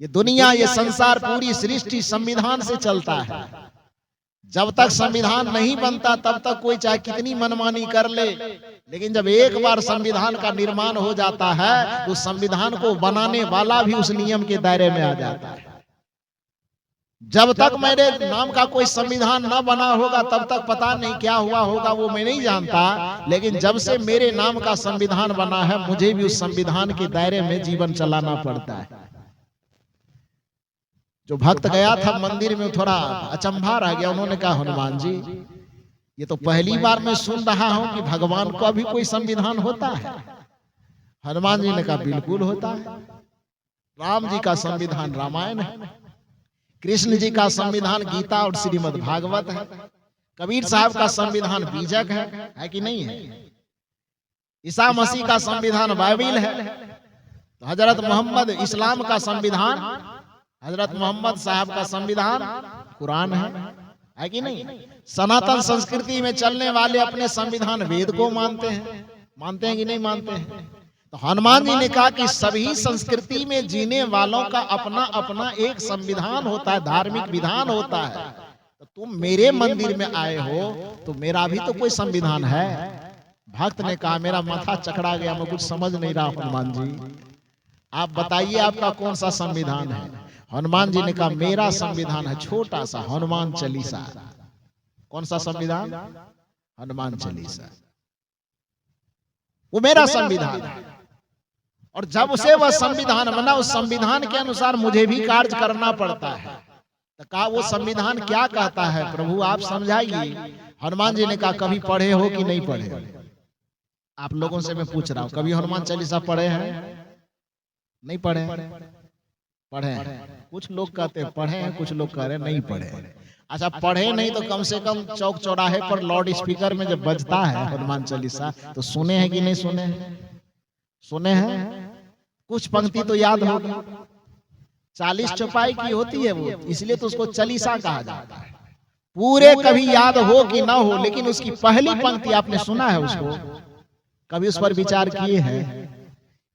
ये दुनिया, ये संसार, पूरी सृष्टि संविधान से चलता है। जब तक संविधान नहीं बनता तब तक कोई चाहे कितनी मनमानी कर ले, लेकिन जब एक बार संविधान का निर्माण हो जाता है तो संविधान को बनाने वाला भी उस नियम के दायरे में आ जाता है। जब तक मेरे नाम का कोई संविधान न बना होगा तब तक पता नहीं क्या हुआ होगा, वो मैं नहीं जानता, लेकिन जब से मेरे नाम का संविधान बना है मुझे भी उस संविधान के दायरे में जीवन चलाना पड़ता है। जो भक्त गया था मंदिर में थोड़ा अचंभा रह गया, उन्होंने कहा, हनुमान जी, ये तो पहली बार मैं सुन रहा हूं कि भगवान का भी कोई संविधान होता है। हनुमान जी ने कहा, बिल्कुल होता है। राम जी का संविधान रामायण है, कृष्ण जी का संविधान गीता और श्रीमद् भागवत है, कबीर साहब का संविधान बीजक है कि नहीं है? ईसा मसीह का संविधान बाइबिल है, तो हजरत मोहम्मद इस्लाम का संविधान, हजरत मोहम्मद साहब का संविधान कुरान है कि नहीं? सनातन संस्कृति में चलने वाले अपने संविधान वेद को मानते हैं कि नहीं मानते हैं? तो हनुमान जी ने कहा कि सभी संस्कृति में जीने वालों का अपना अपना एक संविधान होता है, धार्मिक विधान होता है। तो तुम मेरे मंदिर में आए हो तो मेरा भी तो कोई संविधान है। भक्त ने कहा मेरा माथा चकरा गया, मैं कुछ समझ नहीं रहा हनुमान जी, आप बताइए आपका कौन सा संविधान है। हनुमान जी ने कहा मेरा संविधान है छोटा सा हनुमान चालीसा। कौन सा संविधान? हनुमान चालीसा, वो मेरा संविधान है। और जब से वह संविधान बना उस संविधान के अनुसार मुझे भी कार्य करना पड़ता है। तो कहा वो संविधान क्या कहता है प्रभु आप समझाइए। हनुमान जी ने कहा कभी पढ़े हो कि नहीं पढ़े हो? आप लोगों से मैं पूछ रहा हूं, कभी हनुमान चालीसा पढ़े हैं? नहीं पढ़े? पढ़े हैं। कुछ लोग कहते हैं पढ़े हैं, कुछ लोग कह रहे हैं नहीं पढ़े। अच्छा पढ़े नहीं तो कम से कम चौक चौराहे पर लाउड स्पीकर में जब बजता है हनुमान चालीसा तो सुने हैं कि नहीं सुने हैं? सुने हैं। कुछ पंक्ति तो याद होगी। 40 चौपाई की होती है वो, इसलिए तो उसको चालीसा कहा जाता है। पूरे कभी याद हो कि ना हो, लेकिन उसकी पहली पंक्ति आपने सुना है उसको? कभी उस पर विचार किए हैं?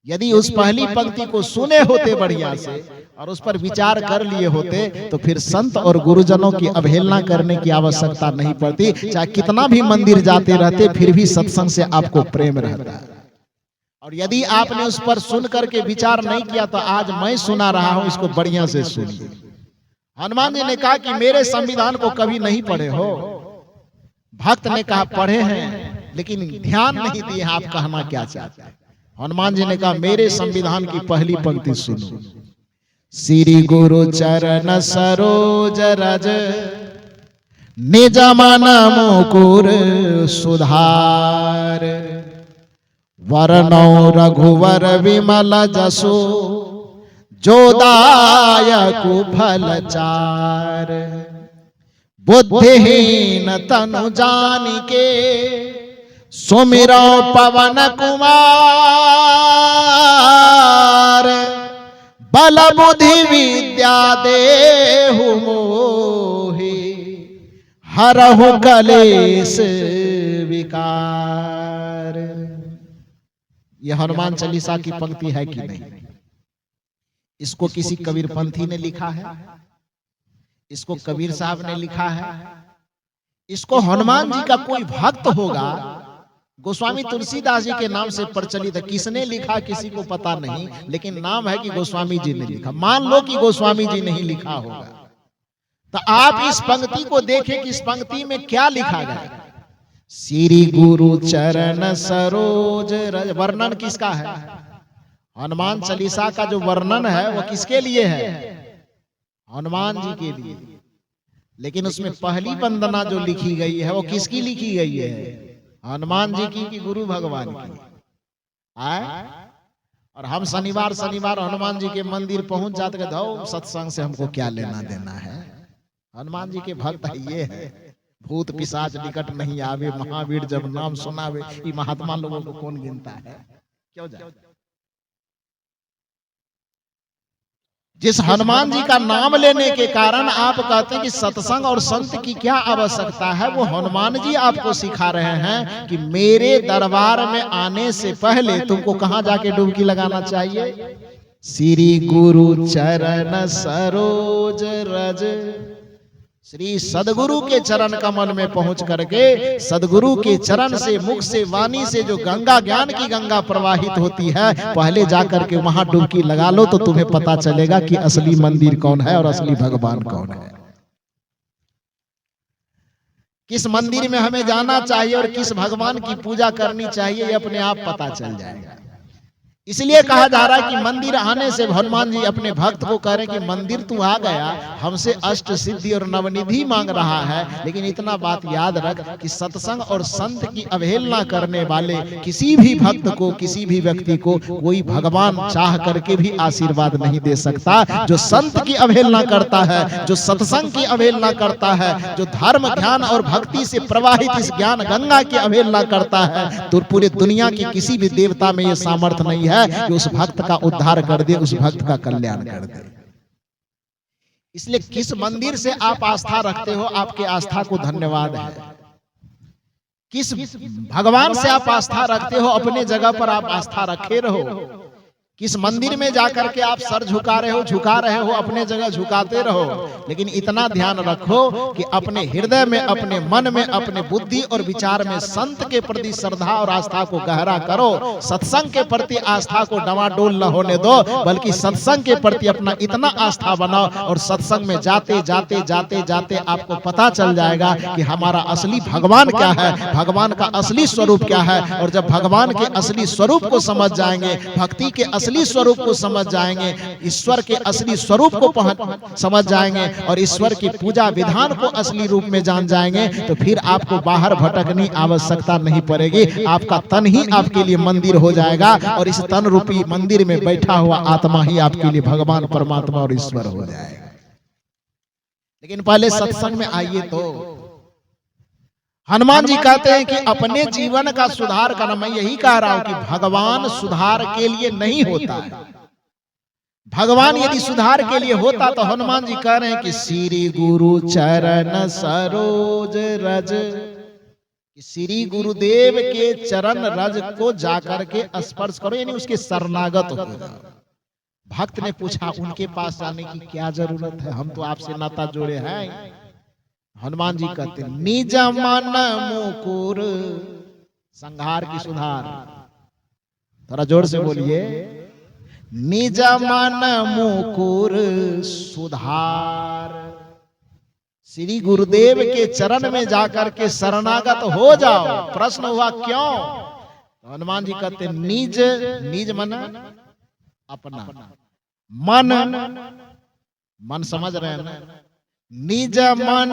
यदि उस पहली पंक्ति को सुने होते बढ़िया से और उस पर विचार कर लिए होते तो फिर संत और गुरुजनों की अवहेलना करने की आवश्यकता नहीं पड़ती। चाहे कितना भी मंदिर जाते रहते फिर भी सत्संग से आपको प्रेम रहता है। और यदि आपने उस पर सुन करके विचार नहीं किया तो आज मैं सुना रहा हूं, इसको बढ़िया से सुनिए। हनुमान जी ने कहा कि मेरे संविधान को कभी नहीं पढ़े हो। भक्त ने कहा पढ़े हैं लेकिन ध्यान नहीं दिए आप कहना क्या चाहते हैं। हनुमान जी ने कहा मेरे संविधान की पहली पंक्ति सुनो। श्री गुरु चरण सरोज रज निज मन मुकुर सुधार वरनौ रघुवर विमल जसो जो दायकु फल चार बुद्धिहीन तनु जानिके सुमिरो पवन कुमार बल बुद्धि विद्या देहु मोहि हरहु कलेश विकार। यह हनुमान चालीसा की पंक्ति है कि नहीं? इसको किसी कबीरपंथी ने लिखा है? इसको कबीर साहब ने लिखा है? इसको हनुमान जी का कोई भक्त होगा गोस्वामी तुलसीदास जी के नाम से प्रचलित है। किसने लिखा किसी को पता नहीं, लेकिन नाम है कि गोस्वामी जी ने लिखा। मान लो कि गोस्वामी जी नहीं लिखा होगा तो आप इस पंक्ति को देखें कि इस पंक्ति में क्या लिखा गया। श्री गुरु चरण सरोज रज, वर्णन किसका है? हनुमान चालीसा का जो वर्णन है वो किसके लिए है? हनुमान जी के लिए। लेकिन उसमें पहली वंदना जो लिखी गई है वो किसकी लिखी गई है? हनुमान जी की कि गुरु भगवान की? आए? और हम शनिवार हनुमान जी के मंदिर पहुंच जाते हैं, धो सत्संग से हमको क्या लेना देना है। हनुमान जी के भक्त ये है, भूत पिशाच निकट नहीं आवे, महावीर जब नाम सुनावे। ये महात्मा लोगों को कौन गिनता है? क्यों जाए? जिस हनुमान जी का नाम लेने के कारण आप कहते हैं कि सत्संग और संत की क्या आवश्यकता है, वो हनुमान जी आपको सिखा रहे हैं कि मेरे दरबार में आने से पहले तुमको कहां जाके डुबकी लगाना चाहिए? श्री गुरु चरण सरोज रज, श्री सदगुरु के चरण कमल में पहुंच करके सदगुरु के चरण से, मुख से, वाणी से जो गंगा ज्ञान की गंगा प्रवाहित होती है, पहले जाकर के वहां डुबकी लगा लो तो तुम्हें पता चलेगा कि असली मंदिर कौन है और असली भगवान कौन है। किस मंदिर में हमें जाना चाहिए और किस भगवान की पूजा करनी चाहिए, ये अपने आप पता चल जाएगा। इसलिए कहा जा रहा है कि मंदिर आने से हनुमान जी अपने भक्त को कह रहे हैं कि मंदिर तू आ गया, हमसे अष्ट सिद्धि और नवनिधि मांग रहा है, लेकिन इतना बात याद रख कि सत्संग और संत की अवहेलना करने वाले किसी भी भक्त को, किसी भी व्यक्ति को कोई भगवान चाह करके भी आशीर्वाद नहीं दे सकता। जो संत की अवहेलना करता है, जो सत्संग की अवहेलना करता है, जो धर्म ज्ञान और भक्ति से प्रवाहित इस ज्ञान गंगा की अवहेलना करता है, तो पूरी दुनिया की किसी भी देवता में यह सामर्थ्य नहीं है कि उस भक्त का उद्धार कर दे, उस भक्त का कल्याण कर दे। इसलिए किस मंदिर से आप आस्था रखते हो, आपके आस्था को धन्यवाद है। किस भगवान से आप आस्था रखते हो, अपने जगह पर आप आस्था रखे रहो। किस मंदिर में जाकर के आप सर झुका रहे हो, अपने जगह झुकाते रहो, लेकिन इतना ध्यान रखो कि अपने हृदय में, अपने मन में, अपने बुद्धि और विचार में संत के प्रति श्रद्धा और आस्था को गहरा करो। सत्संग के प्रति आस्था को डवाडोल न होने दो, बल्कि सत्संग के प्रति अपना इतना आस्था बनाओ, और सत्संग में जाते जाते जाते जाते आपको पता चल जाएगा कि हमारा असली भगवान क्या है, भगवान का असली स्वरूप क्या है। और जब भगवान के असली स्वरूप को समझ जाएंगे, भक्ति के असली स्वरूप को समझ जाएंगे, ईश्वर के असली स्वरूप को समझ जाएंगे, और ईश्वर की पूजा विधान को असली रूप में जान जाएंगे, तो फिर आपको बाहर भटकने की आवश्यकता नहीं पड़ेगी। आपका तन ही आपके लिए मंदिर हो जाएगा, और इस तन रूपी मंदिर में बैठा हुआ आत्मा ही आपके लिए भगवान, परमात्मा और ईश्वर हो जाएगा। लेकिन पहले सत्संग में आइए। तो हनुमान जी कहते हैं कि अपने जीवन का सुधार करना, मैं यही कह रहा हूं कि भगवान सुधार के लिए नहीं होता है। भगवान यदि सुधार के लिए होता तो हनुमान जी कह रहे हैं कि श्री गुरु चरण सरोज रज, श्री गुरुदेव के चरण रज को जाकर के स्पर्श करो, यानी उसके शरणागत हो जाओ। भक्त ने पूछा उनके पास जाने की क्या जरूरत है, हम तो आपसे नाता जोड़े हैं। हनुमान जी कहते हैं निज मन मुकुर, संहार की सुधार, थोड़ा जोर से बोलिए, निज मन मुकुर सुधार। श्री गुरुदेव के चरण में जाकर के शरणागत हो जाओ। प्रश्न हुआ क्यों? तो हनुमान जी कहते निज, निज मन अपना, मन समझ रहे हैं ना, निज मन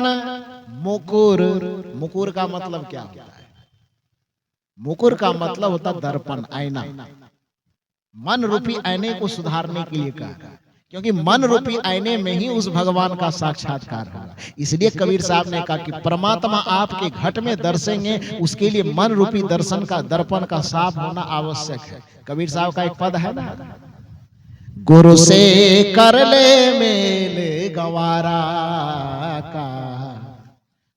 मुकुर, मुकुर का मतलब क्या होता है? मुकुर का मतलब होता दर्पण, आईना। मन रूपी आईने को सुधारने के लिए कहा, क्योंकि मन रूपी आईने में ही उस भगवान का साक्षात्कार होगा। इसलिए कबीर साहब ने कहा कि परमात्मा आपके घट में दर्शेंगे, उसके लिए मन रूपी दर्शन का, दर्पण का साफ होना आवश्यक है। कबीर साहब का एक पद है ना, गुरु से कर ले मेल गवारा का,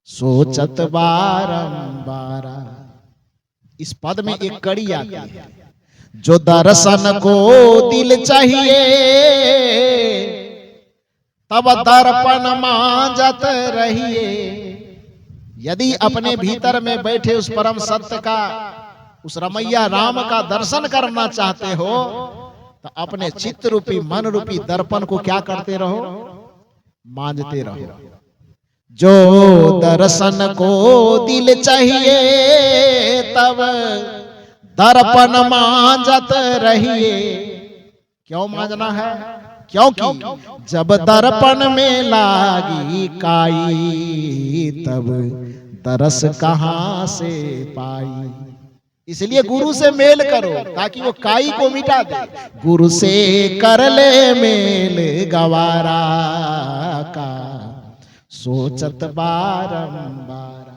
सोचत बारंबार। इस पद में एक कड़ी आती है, जो दर्शन को दिल चाहिए, तब दर्पण मांजत रहिए। यदि अपने भीतर में बैठे उस परम सत्य का, उस रमैया राम का दर्शन करना चाहते हो, तो अपने चित्त रूपी, मन रूपी दर्पण को क्या करते रहो? मांजते रहो। जो दर्शन को दिल चाहिए, तब दर्पण मांजत रहिए। क्यों मांजना है? क्योंकि जब दर्पण में लागी काई, तब दरस कहां से पाई। इसलिए गुरु से मेल करो ताकि वो काई को मिटा दे। गुरु से कर ले मेल गवारा का, सोचत बारंबार।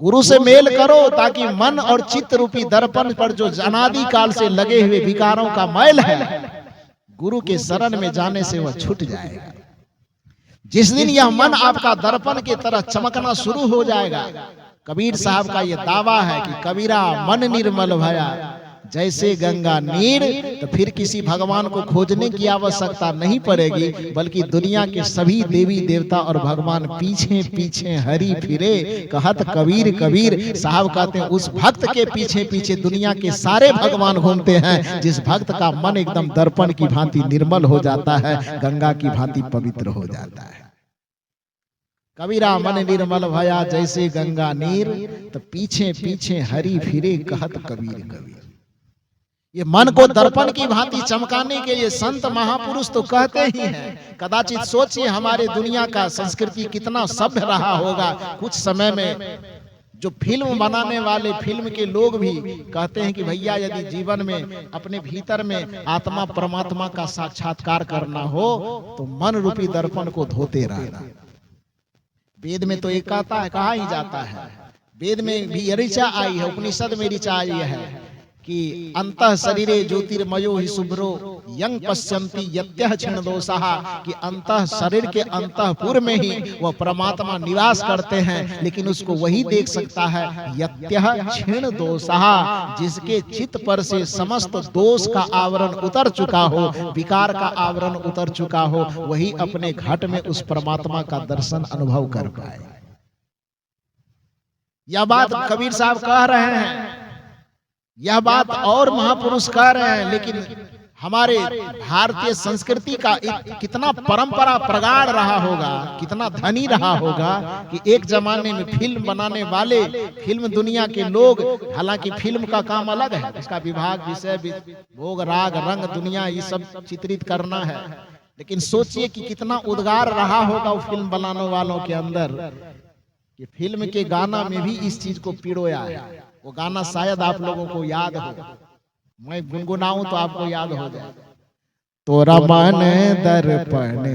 गुरु से मेल करो ताकि मन और चित्त रूपी दर्पण पर जो अनादि काल से लगे हुए विकारों का मैल है, गुरु के शरण में जाने से वह छूट जाएगा। जिस दिन यह मन आपका दर्पण की तरह चमकना शुरू हो जाएगा, कबीर साहब का यह दावा है कि कबीरा मन निर्मल भया जैसे गंगा नीर, तो फिर किसी भगवान को खोजने की आवश्यकता नहीं पड़ेगी, बल्कि दुनिया के सभी देवी देवता और भगवान पीछे पीछे हरि फिरे। कहत कबीर कबीर साहब कहते हैं उस भक्त के पीछे पीछे दुनिया के सारे भगवान घूमते हैं, जिस भक्त का मन एकदम दर्पण की भांति निर्मल हो जाता है, गंगा की भांति पवित्र हो जाता है। कबीरा मन निर्मल भया जैसे गंगा नीर, तो पीछे पीछे हरि फिरे। कहत कबीर कबीर। ये मन को दर्पण की भांति चमकाने के लिए संत महापुरुष तो कहते ही हैं। कदाचित सोचिए हमारे दुनिया का संस्कृति कितना सभ्य रहा होगा। कुछ समय में जो फिल्म बनाने वाले, फिल्म के लोग भी कहते हैं कि भैया यदि जीवन में अपने भीतर में आत्मा परमात्मा का साक्षात्कार करना हो तो मन रूपी दर्पण को धोते रहना। वेद में तो एक कहता है, कहा ही जाता है, वेद में भी ऋचा आई है, उपनिषद में ऋचा आई है कि अंतः शरीरे ज्योतिर्मयो ही शुभ्रो यंग पश्यन्ति यत्यः क्षीण दोषाः, कि अंतः शरीर के अंतःपुर में ही वह परमात्मा निवास करते हैं, लेकिन उसको वही देख सकता है यत्यः क्षीण दोषाः, जिसके चित्त पर से समस्त दोष का आवरण उतर चुका हो, विकार का आवरण उतर चुका हो, वही अपने घट में उस परमात्मा का दर्शन अनुभव कर पाए। यह बात कबीर साहब कह रहे हैं, यह बात और महापुरुष कह रहे हैं, लेकिन हमारे भारतीय संस्कृति का कितना परंपरा प्रगाढ़ रहा होगा, कितना धनी रहा होगा कि एक जमाने में फिल्म बनाने वाले, फिल्म दुनिया के लोग, हालांकि फिल्म का काम अलग है, उसका विभाग, विषय, भोग, राग, रंग, दुनिया, ये सब चित्रित करना है, लेकिन सोचिए कि कितना उद्गार रहा होगा वो फिल्म बनाने वालों के अंदर, कि फिल्म के गाना में भी इस चीज को पिरोया है। वो गाना शायद आप लोगों को याद हो, मैं गुनगुनाऊं तो आपको याद हो जाए। तोरा मन दर्पण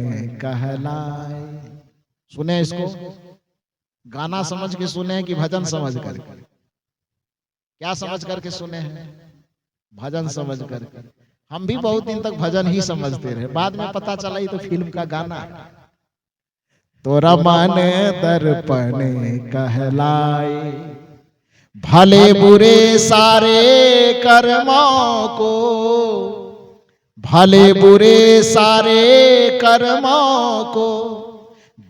कहलाए, सुने इसको, गाना समझ के सुने कि भजन समझ कर? क्या समझ करके सुने हैं? भजन समझ कर। हम भी बहुत दिन तक भजन ही समझते रहे, बाद में पता चला ये तो फिल्म का गाना है। तोरा मन दर्पण कहलाए, भले बुरे सारे कर्मों को, भले बुरे सारे कर्मों को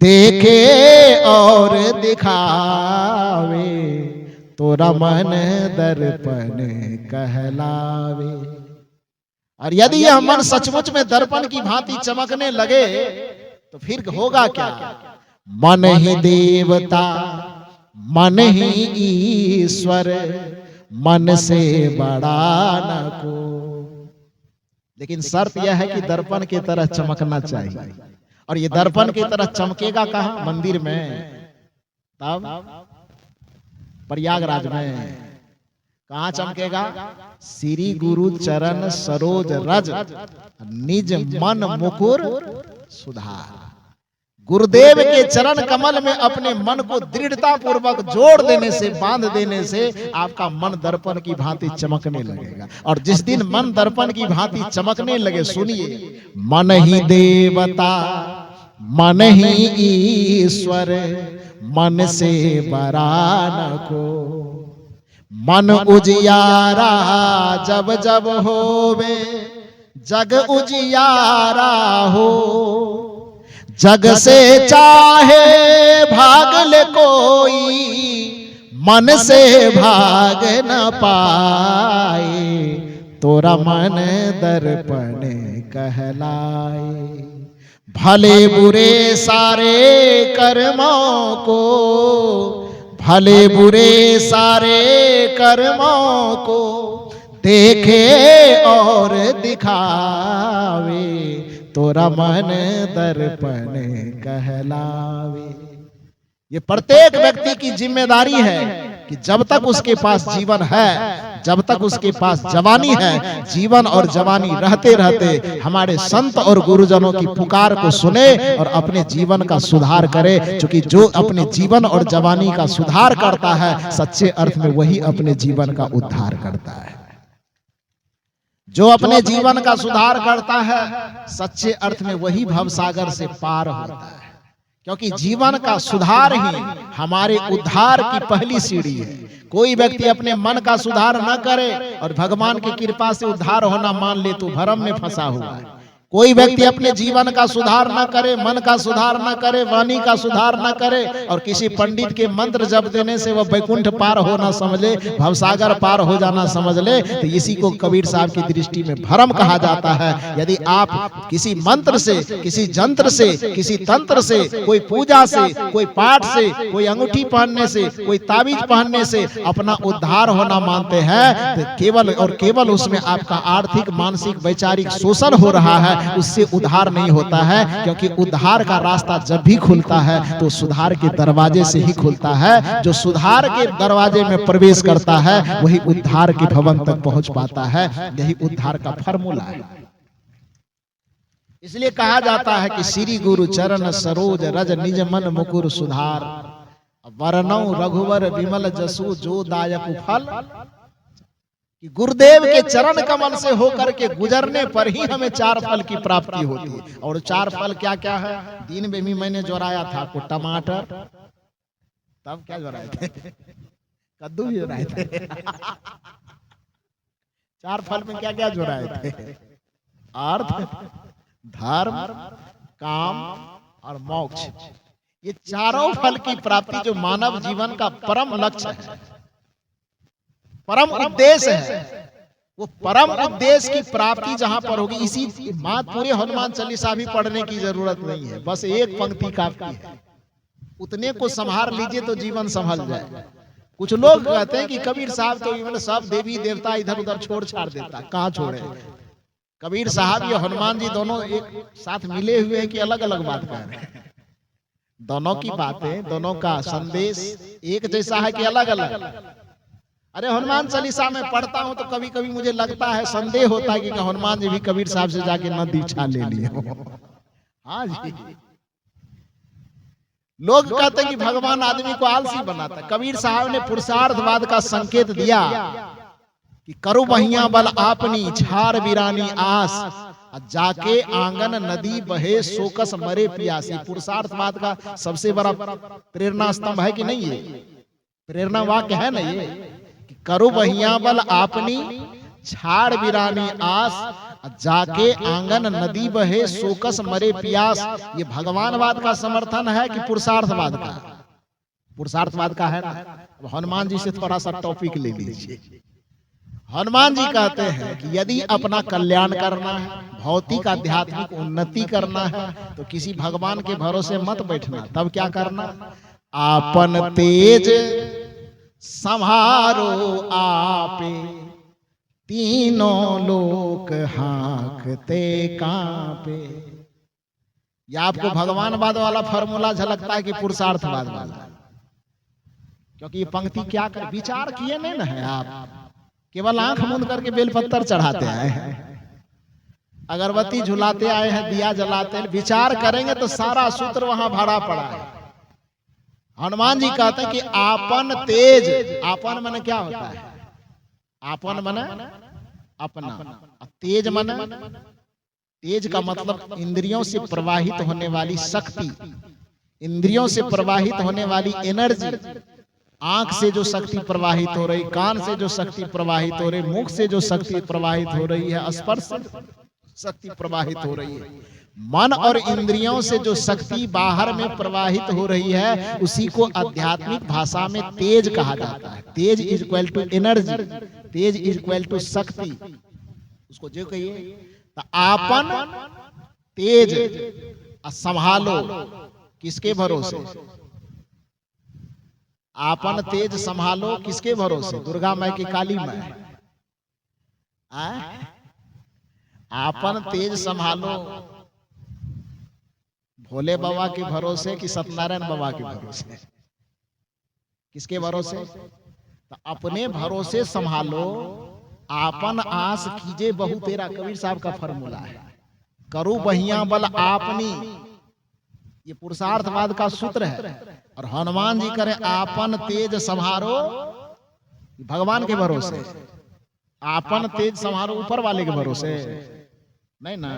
देखे और दिखावे, तोरा मन दर्पण कहलावे। और यदि यह मन सचमुच में दर्पण की भांति चमकने लगे तो फिर होगा क्या? मन ही देवता, मन ही ईश्वर, मन से बड़ा न को। लेकिन शर्त यह है कि दर्पण की तरह चमकना चाहिए, और ये दर्पण की तरह चमकेगा कहाँ? मंदिर में, तब प्रयागराज में। कहाँ चमकेगा? श्री गुरु चरण सरोज रज, निज मन मुकुर सुधार। गुरुदेव के चरण कमल में अपने मन को दृढ़ता पूर्वक जोड़ देने से, बांध देने से आपका मन दर्पण की भांति चमकने लगेगा। और जिस दिन मन दर्पण की भांति चमकने लगे, सुनिए, मन ही देवता, मन ही ईश्वर, मन से बड़ा न को। मन उजियारा जब जब होवे, जग उजियारा हो, जग से चाहे भाग ले कोई, मन से भाग न पाए, तोरा मन दर्पण कहलाए। भले बुरे सारे कर्मों को, भले बुरे सारे कर्मों को देखे और दिखावे, तोरा मन दर्पण कहलावे। ये प्रत्येक व्यक्ति की जिम्मेदारी है कि जब तक उसके पास जीवन है, जब तक उसके पास जवानी है, जीवन और जवानी रहते रहते हमारे संत और गुरुजनों की पुकार को सुने और अपने जीवन का सुधार करे। क्योंकि जो अपने जीवन और जवानी का सुधार करता है, सच्चे अर्थ में वही अपने जीवन का उद्धार करता है। जो अपने जीवन का सुधार करता है, सच्चे अर्थ में वही भवसागर से पार होता है। क्योंकि जीवन का सुधार ही हमारे उद्धार की पहली सीढ़ी है। कोई व्यक्ति अपने मन का सुधार न करे और भगवान की कृपा से उद्धार होना मान ले तो भ्रम में फंसा हुआ है। कोई व्यक्ति अपने जीवन का सुधार न करे, मन का सुधार न करे, वाणी का सुधार न करे और किसी पंडित के मंत्र जप देने से वह वैकुंठ पार होना समझ ले, भवसागर पार हो जाना समझ ले, तो इसी को कबीर साहब की दृष्टि में भ्रम कहा जाता है। यदि आप किसी मंत्र से, किसी जंत्र से, किसी तंत्र से, कोई पूजा से, कोई पाठ से, कोई अंगूठी पहनने से, कोई ताबीज पहनने से अपना उद्धार होना मानते हैं, तो केवल और केवल उसमें आपका आर्थिक, मानसिक, वैचारिक शोषण हो रहा है, उससे उद्धार नहीं होता है। क्योंकि उद्धार का रास्ता जब भी खुलता है तो सुधार के दरवाजे से ही खुलता है। जो सुधार के दरवाजे में प्रवेश करता है वही उद्धार के भवन तक पहुंच पाता है। यही उद्धार का फॉर्मूला है। इसलिए कहा जाता है कि श्री गुरु चरण सरोज रज निज मन मुकुर सुधार, वरनौ रघुवर विमल जसु जो दायक फल। कि गुरुदेव के चरण कमल से होकर के गुजरने पर ही हमें 4 फल की प्राप्ति होती है। और 4 फल क्या क्या है? दिन में भी मैंने जोराया था आपको, टमाटर, तब क्या जोराए थे? कद्दू भी जोराए थे। 4 फल में क्या क्या जोराए थे? अर्थ, धर्म, काम और मोक्ष। ये चारों फल की प्राप्ति जो मानव जीवन का परम लक्ष्य है, परम उद्देश्य है, वो परम उद्देश्य की प्राप्ति जहां पर होगी, इसी बात पूरे हनुमान चालीसा भी पढ़ने की जरूरत नहीं है, बस एक पंक्ति काफी है। उतने को संभाल लीजिए तो जीवन संभल जाए। कुछ लोग कहते हैं कि कबीर साहब तो सब देवी देवता इधर उधर छोड़ छाड़ देता, कहाँ छोड़े? कबीर साहब या हनुमान जी दोनों एक साथ मिले हुए हैं कि अलग अलग बात कर रहे हैं? दोनों की बातें, दोनों का संदेश एक जैसा है कि अलग अलग? अरे हनुमान चालीसा में पढ़ता हूं तो कभी कभी मुझे लगता है, संदेह होता है कि हनुमान जी भी कबीर साहब से जाके न दीक्षा ले लिए हो। हाँ जी, लोग कहते हैं कि भगवान आदमी को आलसी बनाता है। कबीर साहब ने पुरुषार्थवाद का संकेत दिया कि करो बहिया बल आपनी, छार वीरानी आस, जाके आंगन नदी बहे सोकस मरे प्यासी। पुरुषार्थवाद का सबसे बड़ा प्रेरणा स्तंभ है कि नहीं? ये प्रेरणा वाक्य है ना ये कि करो बहिया बल आपनी, छाड़ वीरानी आस, जाके आंगन नदी बहे सोकस मरे प्यास। ये भगवानवाद का समर्थन है कि पुरुषार्थवाद का? पुरुषार्थवाद का है ना। अब हनुमान जी से थोड़ा सा टॉपिक ले लीजिए। हनुमान जी कहते हैं कि यदि अपना कल्याण करना है, भौतिक आध्यात्मिक उन्नति करना है, तो किसी भगवान के भरोसे मत बैठना। तब क्या करना? आपन तेज संहारो आपे, तीनों लोक हाँकते कांपे। या आपको भगवानवाद वाला फॉर्मूला झलकता है कि पुरुषार्थवाद वाला? क्योंकि ये पंक्ति क्या कर, विचार किए नहीं ना है आप, केवल आंख मूंद करके बेलपत्तर चढ़ाते आए हैं, अगरबत्ती झुलाते आए हैं, दिया जलाते हैं। विचार करेंगे तो सारा सूत्र वहां भरा पड़ा है। हनुमान जी कहते हैं कि आपन तेज, आपन माने क्या होता है? आपन माने अपना, तेज माने, तेज का मतलब इंद्रियों से प्रवाहित होने वाली शक्ति, इंद्रियों से प्रवाहित होने वाली एनर्जी। आंख से जो शक्ति प्रवाहित हो रही, कान से जो शक्ति प्रवाहित हो रही, मुख से जो शक्ति प्रवाहित हो रही है, स्पर्श से शक्ति प्रवाहित हो रही है, मन और इंद्रियों से जो शक्ति बाहर में प्रवाहित हो रही है, उसी को आध्यात्मिक भाषा में तेज कहा जाता है। तेज इज इक्वल टू एनर्जी, तेज इज इक्वल टू शक्ति। उसको जो कहिए तो आपन तेज संभालो, किसके भरोसे? आपन तेज संभालो किसके भरोसे? दुर्गा माई की काली माई। आपन तेज संभालो भोले बाबा के भरोसे कि सत्यनारायण बाबा के भरोसे? किसके भरोसे? तो अपने भरोसे संभालो। आपन आस कीजे बहु तेरा, कबीर साहब का फॉर्मूला है। करो बहिया बल आपनी, ये पुरुषार्थवाद का सूत्र है। और हनुमान जी करें आपन तेज संभारो, भगवान के भरोसे। आपन तेज संभारो ऊपर वाले के भरोसे नहीं ना,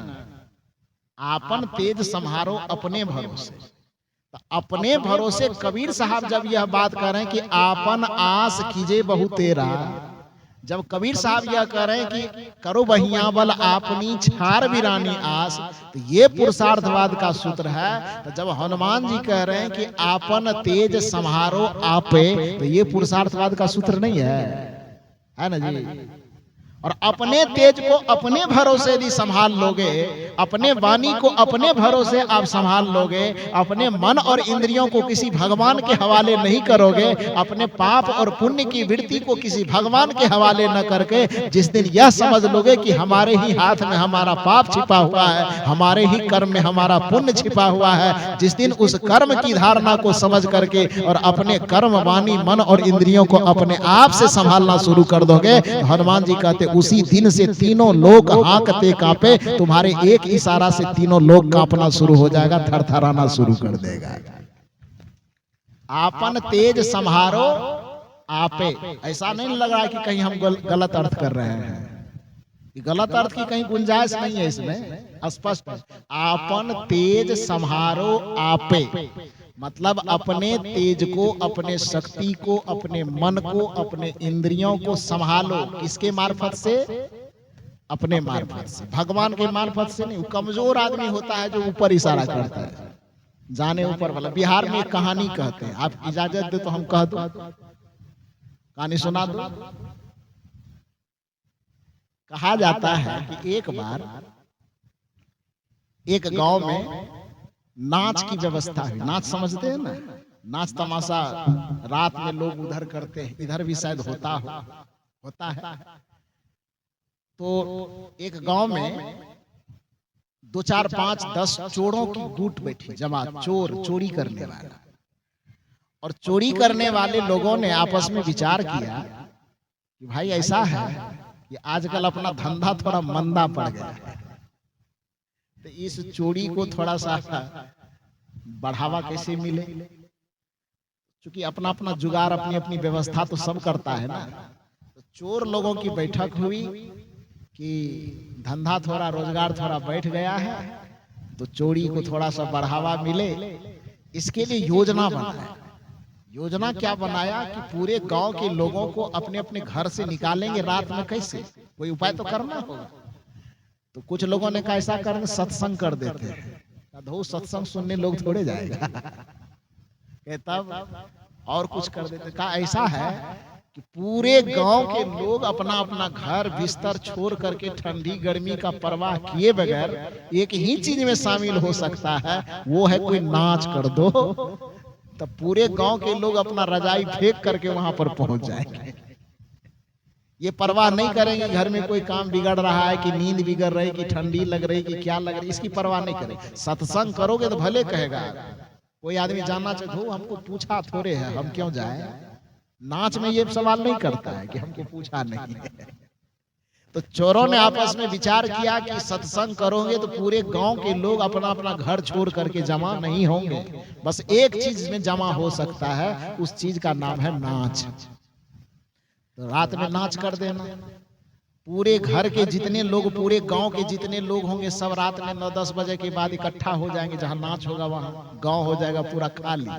आपन तेज संभारो अपने भरोसे। तो अपने भरोसे कबीर साहब जब यह बात करें कि आपन आस कीजे बहु तेरा, जब कबीर साहब यह कह रहे हैं कि करो बहिया बल आपनी, छार वीरानी आस, तो ये पुरुषार्थवाद का सूत्र है। तो जब हनुमान जी कह रहे हैं कि आपन तेज संहारो आपे, तो ये पुरुषार्थवाद का सूत्र नहीं है ना जी? और अपने तेज को अपने भरोसे यदि संभाल लोगे, अपने वाणी को अपने भरोसे आप संभाल लोगे, अपने मन और इंद्रियों को किसी भगवान के हवाले नहीं करोगे, अपने पाप और पुण्य की वृत्ति को किसी भगवान के हवाले न करके जिस दिन यह समझ लोगे कि हमारे ही हाथ में हमारा पाप छिपा हुआ है, हमारे ही कर्म में हमारा पुण्य छिपा हुआ है, जिस दिन उस कर्म की धारणा को समझ करके और अपने कर्म, वाणी, मन और इंद्रियों को अपने आप से संभालना शुरू कर दोगे, तो हनुमान जी कहते उसी दिन से तीनों लोग हाँकते कांपे। तुम्हारे एक इशारा से तीनों लोग कांपना शुरू हो जाएगा, थरथराना शुरू कर देगा। आपन तेज संहारो आपे, ऐसा नहीं लग रहा कि कहीं हम गलत अर्थ कर रहे हैं, कि गलत अर्थ की कहीं गुंजाइश नहीं है इसमें, स्पष्ट है। आपन तेज संहारो आपे, मतलब अपने तेज को, अपने शक्ति को, अपने मन को, अपने इंद्रियों को संभालो। किसके मार्फत से? अपने मार्फत से, भगवान के मार्फत से नहीं। कमजोर आदमी होता है जो ऊपर इशारा करता है, जाने ऊपर वाला। बिहार में एक कहानी कहते हैं, आप इजाजत दे तो हम कह दो, कहानी सुना दो। कहा जाता है कि एक बार एक गांव में नाच की व्यवस्था हुई। नाच समझते हैं ना, नाच तमाशा रात में लोग उधर करते हैं, इधर भी शायद होता है। तो एक गांव में 2 4 5 10 चोरों की गुट बैठी, जमात, चोरी करने वाला। और चोरी करने वाले लोगों ने आपस में विचार किया कि भाई ऐसा है कि आजकल अपना धंधा थोड़ा मंदा पड़ गया है, तो इस चोरी को थोड़ा सा बढ़ावा कैसे मिले। क्योंकि अपना अपना जुगाड़, अपनी अपनी व्यवस्था तो सब करता है ना। तो चोर लोगों की बैठक हुई कि धंधा थोड़ा, रोजगार थोड़ा बैठ गया है, तो चोरी को थोड़ा सा बढ़ावा मिले, इसके लिए योजना बनाया। योजना क्या बनाया कि पूरे गांव के लोगों को अपने अपने घर से निकालेंगे रात में। कैसे? कोई उपाय तो करना होगा। तो कुछ लोगों ने कहा ऐसा करेंगे, सत्संग कर देते हैं। धो, सत्संग सुनने लोग थोड़े जाएगा। तब और कुछ कर देते। कहा ऐसा है कि पूरे गांव के लोग अपना अपना घर बिस्तर छोड़ करके ठंडी गर्मी का परवाह किए बगैर एक ही चीज में शामिल हो सकता है, वो है कोई नाच कर दो। तब पूरे गांव के लोग अपना रजाई फेंक करके वहां पर पहुंच जाएंगे। ये परवाह नहीं करेंगे घर में कोई काम बिगड़ रहा है, कि नींद बिगड़ रही, कि ठंडी लग रही, कि क्या लग रही, इसकी परवाह नहीं करेंगे। सत्संग करोगे तो भले कहेगा कोई आदमी जानना चाहिए, हमको पूछा थोड़े है, हम क्यों जाए। नाच में ये सवाल नहीं करता है कि हमको पूछा नहीं है। तो चोरों ने आपस में विचार किया कि सत्संग करोगे तो पूरे गांव के लोग अपना अपना घर छोड़ करके जमा नहीं होंगे। बस एक चीज में जमा हो सकता है, उस चीज का नाम है नाच। तो रात में नाच कर देना। पूरे घर के जितने लोग, पूरे गांव के जितने लोग होंगे, सब रात में 9-10 बजे के बाद इकट्ठा हो जाएंगे। जहां नाच होगा वहां गांव हो जाएगा पूरा खाली।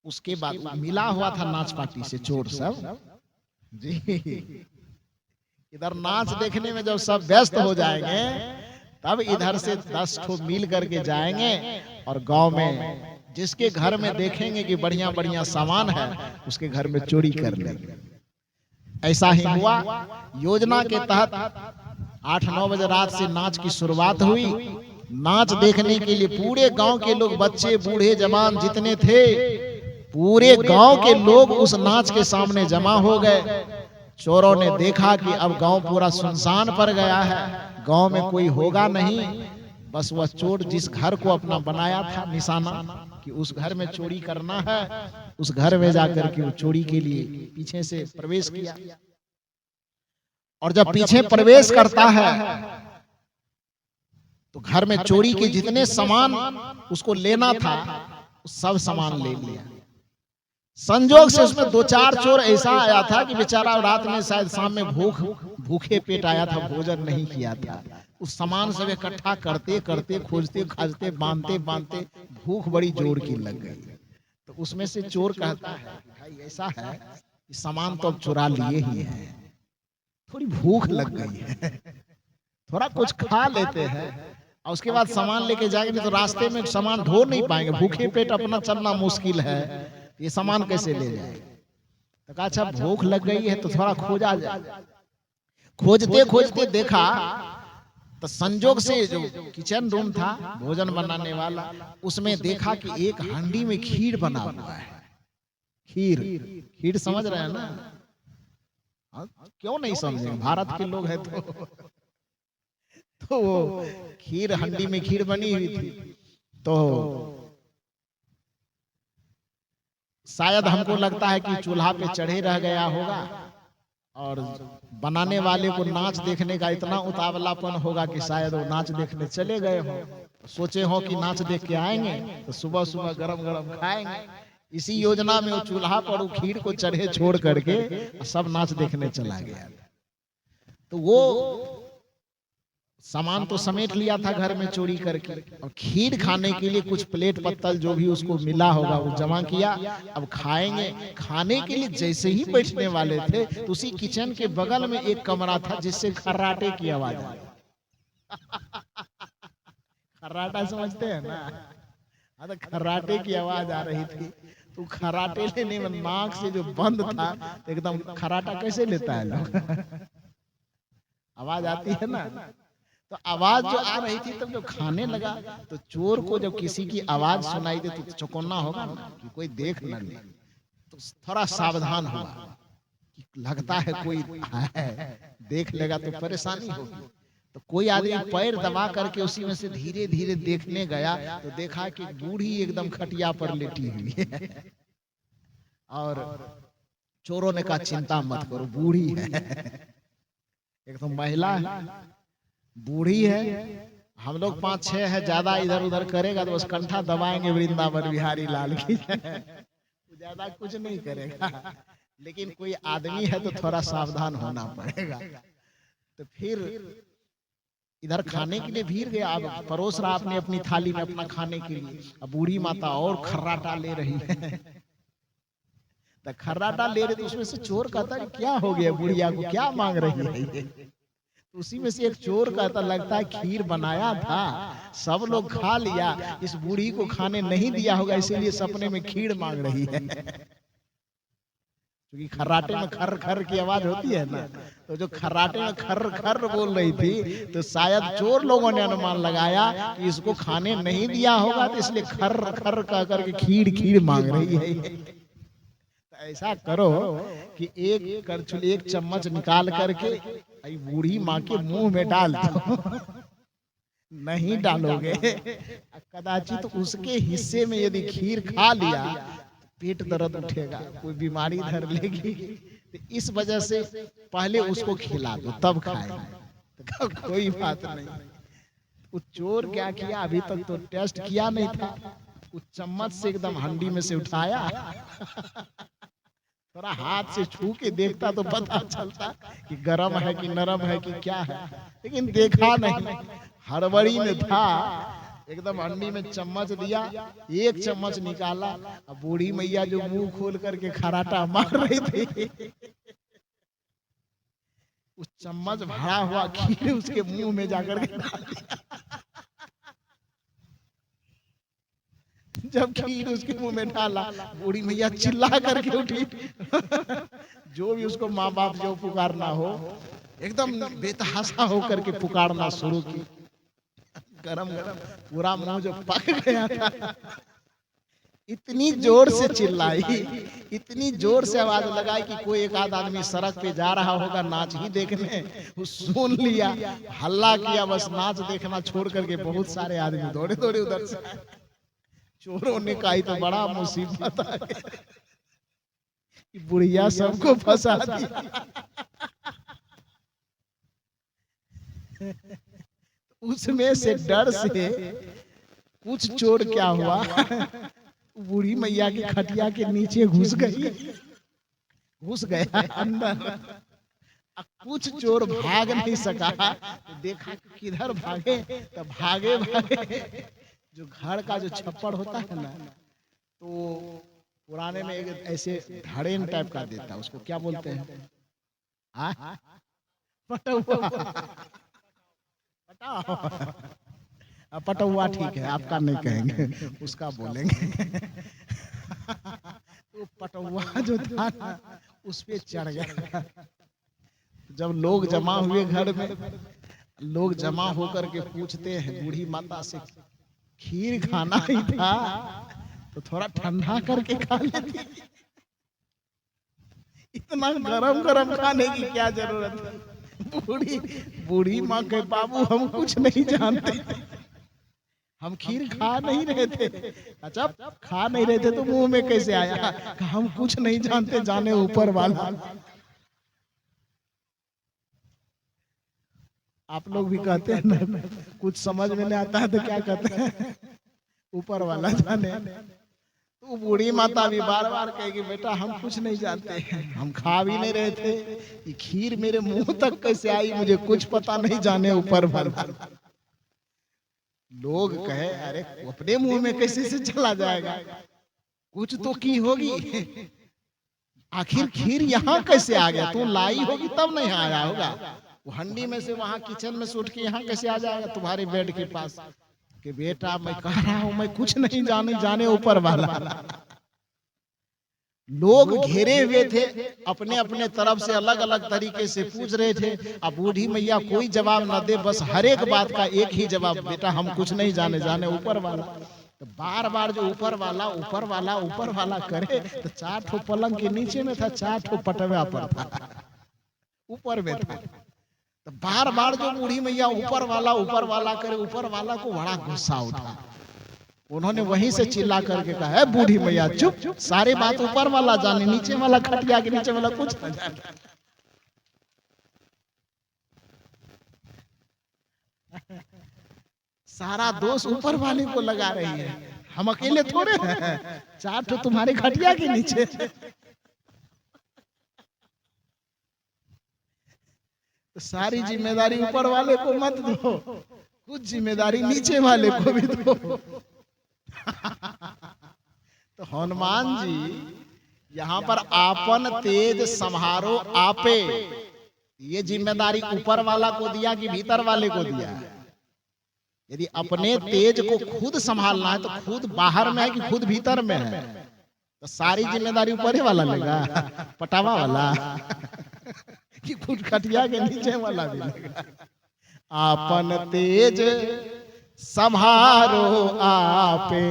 उसके बाद मिला हुआ था नाच पार्टी से चोर सब जी। इधर नाच देखने में जब सब व्यस्त हो जाएंगे, तब इधर से 10 ठो मिल करके जाएंगे और गांव में जिसके घर में देखेंगे कि बढ़िया बढ़िया सामान है, उसके घर में चोरी कर लेंगे। ऐसा ही हुआ। योजना के तहत 8-9 बजे रात से नाच की शुरुआत हुई। नाच देखने के लिए पूरे गांव के लोग, बच्चे बूढ़े जवान जितने थे, पूरे गांव के लोग उस नाच के सामने जमा हो गए। चोरों ने देखा कि अब गांव पूरा सुनसान पड़ गया है, गांव में कोई होगा नहीं। बस वह चोर जिस घर को अपना बनाया था निशाना कि उस घर में चोरी करना है, उस घर में जाकर के वो चोरी के लिए पीछे से प्रवेश किया। और जब पीछे प्रवेश करता है तो घर में चोरी के जितने सामान उसको लेना था, सब सामान ले लिया। संजोग से उसमें 2-4 चोर ऐसा आया था कि बेचारा रात में शायद शाम में भूखे पेट आया था, भोजन नहीं किया था। उस सामान सब इकट्ठा करते करते, खोजते खोजते, बांधते बांधते भूख बड़ी जोर की लग गई। तो उसमें से चोर कहता है भाई ऐसा है कि सामान तो अब चुरा लिए ही है, थोड़ी भूख लग गई है, थोड़ा कुछ खा लेते हैं और उसके बाद सामान लेके जाएंगे तो रास्ते में सामान ढो नहीं पाएंगे, भूखे पेट अपना चलना मुश्किल है, ये सामान कैसे ले जाए। तो कहा अच्छा भूख लग गई है तो थोड़ा खोजा जाए। खोजते खोजते देखा तो संजोग से जो किचन रूम था भोजन बनाने वाला, उसमें देखा कि एक हांडी में खीर बना हुआ है। खीर समझ रहे हैं ना? क्यों नहीं समझे, भारत के लोग हैं तो वो खीर, हांडी में खीर बनी हुई थी। तो शायद हमको लगता है कि चूल्हा पे चढ़े रह गया होगा और बनाने वाले को नाच देखने का इतना उतावलापन होगा कि शायद वो नाच देखने चले गए हो, सोचे हो कि नाच देख के आएंगे तो सुबह सुबह गरम गरम खाएंगे। इसी योजना में वो चूल्हा पर वो खीर को चढ़े छोड़ करके सब नाच देखने चला गया। तो वो सामान तो समेट लिया था घर में चोरी करके, और खीर खाने के लिए कुछ प्लेट पत्तल जो भी उसको मिला होगा वो जमा किया। अब खाएंगे, खाने के लिए जैसे ही बैठने वाले थे तो उसी किचन के बगल में एक कमरा था जिससे खर्राटे की आवाज आई। खर्राटा समझते हैं ना? हाँ, तो खर्राटे की आवाज आ रही थी। तो खर्राटे लेने में नाक से जो बंद था एकदम, खर्राटा कैसे लेता है लोग? आवाज आती है ना? तो आवाज जो आ रही थी तब जो खाने लगा, तो चोर को जब किसी की आवाज सुनाई दे तो चौकन्ना होगा ना कि कोई देख न ले, तो थोड़ा सावधान हुआ कि लगता है कोई है, देख लेगा तो परेशानी होगी। तो कोई आदमी पैर दबा करके उसी में से धीरे धीरे देखने गया तो देखा कि बूढ़ी एकदम खटिया पर लेटी हुई है। और चोरों ने कहा चिंता मत करो, बूढ़ी है, एकदम महिला है, बूढ़ी है, हम लोग 5-6 है, ज्यादा इधर उधर करेगा तो बस कंठा दबाएंगे वृंदावन बिहारी लाल की, ज्यादा कुछ नहीं करेगा। लेकिन कोई आदमी है तो थोड़ा सावधान होना पड़ेगा। तो फिर इधर खाने के लिए भीड़ गया, अब परोस रहा अपने अपनी थाली में अपना खाने के लिए, अब बूढ़ी माता और खर्राटा ले रही है। तो खर्राटा ले रहे तो उसमें से चोर कहता है क्या हो गया बुढ़िया को, क्या मांग रही है? तो उसी में से एक चोर कहता लगता है खीर बनाया था, सब लोग खा लिया, इस बूढ़ी को खाने नहीं दिया होगा इसीलिए सपने में खीर मांग रही है। क्योंकि खर्राटे में खर खर की आवाज होती है ना, तो जो खर्राटे में खर खर बोल रही थी तो शायद चोर लोगों ने अनुमान लगाया कि इसको खाने नहीं दिया होगा तो इसलिए खर खर कह करके खीर खीर मांग रही है। तो ऐसा करो कि एक करछुल, एक चम्मच निकाल करके बूढ़ी माँ के मुंह में डाल दो। नहीं डालोगे कदाचित उसके हिस्से में यदि खीर खा लिया पेट दर्द उठेगा, कोई बीमारी धर लेगी, तो इस वजह से पहले उसको खिला दो तब खाएगा। तो कोई बात नहीं। उस चोर क्या किया, अभी तक तो टेस्ट किया नहीं था, उस चम्मच से एकदम हंडी में से उठाया, थोड़ा हाथ से छू के देखता तो पता चलता कि गरम है कि नरम है कि क्या है, लेकिन देखा नहीं, हड़बड़ी में था, एकदम हंडी में चम्मच दिया, एक चम्मच निकाला, अब बूढ़ी मैया जो मुंह खोल करके खराटा मार रही थी, उस चम्मच भरा हुआ खीर उसके मुंह में जाकर के डाल दिया। जब खीर उसके मुंह में डाला, बूढ़ी मैया चिल्ला करके उठी। जो भी उसको माँ बाप जो पुकारना हो, एकदम बेतहाशा होकर के पुकारना शुरू की। गरम गरम पूरा मुंह जो पक गया था, इतनी जोर से चिल्लाई, इतनी जोर से आवाज लगाई कि कोई एक आध आदमी सड़क पे जा रहा होगा नाच ही देखने, वो सुन लिया, हल्ला किया, बस नाच देखना छोड़ करके बहुत सारे आदमी दौड़े दौड़े उधर से। चोरों ने कहा तो बड़ा मुसीबत आ गया, बुढ़िया सबको फंसा दिया। उसमें से डर से कुछ चोर क्या हुआ, बूढ़ी मैया की खटिया के नीचे घुस गया अंदर। कुछ चोर भाग नहीं सका, तो देखा किधर भागे, तो भागे भागे जो घर का जो छप्पड़ होता है ना, तो पुराने में एक ऐसे धड़ेन टाइप का देता, उसको क्या बोलते हैं? पटौआ। पटौआ ठीक है, आपका नहीं कहेंगे, उसका बोलेंगे। तो पटौआ जो था ना उस पे चढ़ गया। जब लोग जमा हुए घर में, लोग जमा होकर के पूछते हैं बूढ़ी माता से, खीर खाना ही था तो थोड़ा ठंडा करके खा लेती, इतना गरम गरम खाने की क्या जरूरत है? बूढ़ी माँ के बाबू हम कुछ नहीं जानते, हम खीर खा नहीं रहे थे। अच्छा खा नहीं रहे थे तो मुंह में कैसे आया? हम कुछ नहीं जानते, जाने ऊपर वाला। आप लोग भी कहते हैं ना, कुछ समझ में नहीं आता है तो क्या कहते हैं? ऊपर वाला जाने। तो बूढ़ी माता भी बार बार कहेगी बेटा हम कुछ नहीं जानते हैं, हम खा भी नहीं रहे थे, ये खीर मेरे मुंह तक कैसे आई मुझे कुछ पता नहीं, जाने ऊपर वाला। लोग कहे अरे अपने मुंह में कैसे से चला जाएगा, कुछ तो की होगी, आखिर खीर यहाँ कैसे आ गया, तू लाई होगी तब नहीं आया होगा, वो हंडी में से वहां किचन में से उठ के यहाँ कैसे आ जाएगा तुम्हारे बेड के पास। कि बेटा मैं कह रहा हूं मैं कुछ नहीं जाने, जाने ऊपर वाला। लोग घेरे हुए थे, अपने अपने तरफ से अलग अलग तरीके से पूछ रहे थे। अब बूढ़ी मैया कोई जवाब ना दे, बस हर एक बात का एक ही जवाब, बेटा हम कुछ नहीं जाने, जाने ऊपर वाला। तो बार बार जो ऊपर वाला ऊपर वाला ऊपर वाला करे, तो 4 ठो पलंग के नीचे में था, 4 ठो पटवा पर था, ऊपर में था। तो बार बार जो बूढ़ी मैया ऊपर वाला करे, ऊपर वाला को बड़ा गुस्सा उठा। उन्होंने वहीं से चिल्ला करके कहा है बूढ़ी मैया चुप, सारे बात ऊपर वाला जाने, नीचे वाला खटिया के नीचे वाला कुछ न जाने। सारा दोष ऊपर वाले को लगा रही है, हम अकेले थोड़े हैं, 4 तो तुम्हारे खटिया के नीचे। तो सारी जिम्मेदारी ऊपर वाले को मत दो, कुछ जिम्मेदारी नीचे वाले को भी दो। तो हनुमान जी यहाँ पर आपन तेज संहारो आपे, ये जिम्मेदारी ऊपर वाला को दिया कि भीतर वाले को दिया। यदि अपने तेज को खुद संभालना है तो खुद बाहर में है कि खुद भीतर में है, तो सारी जिम्मेदारी ऊपर ही वाला लेगा, पटावा वाला कि खुद खटिया के नीचे वाला भी लेगा। आपन तेज संहारो आपे,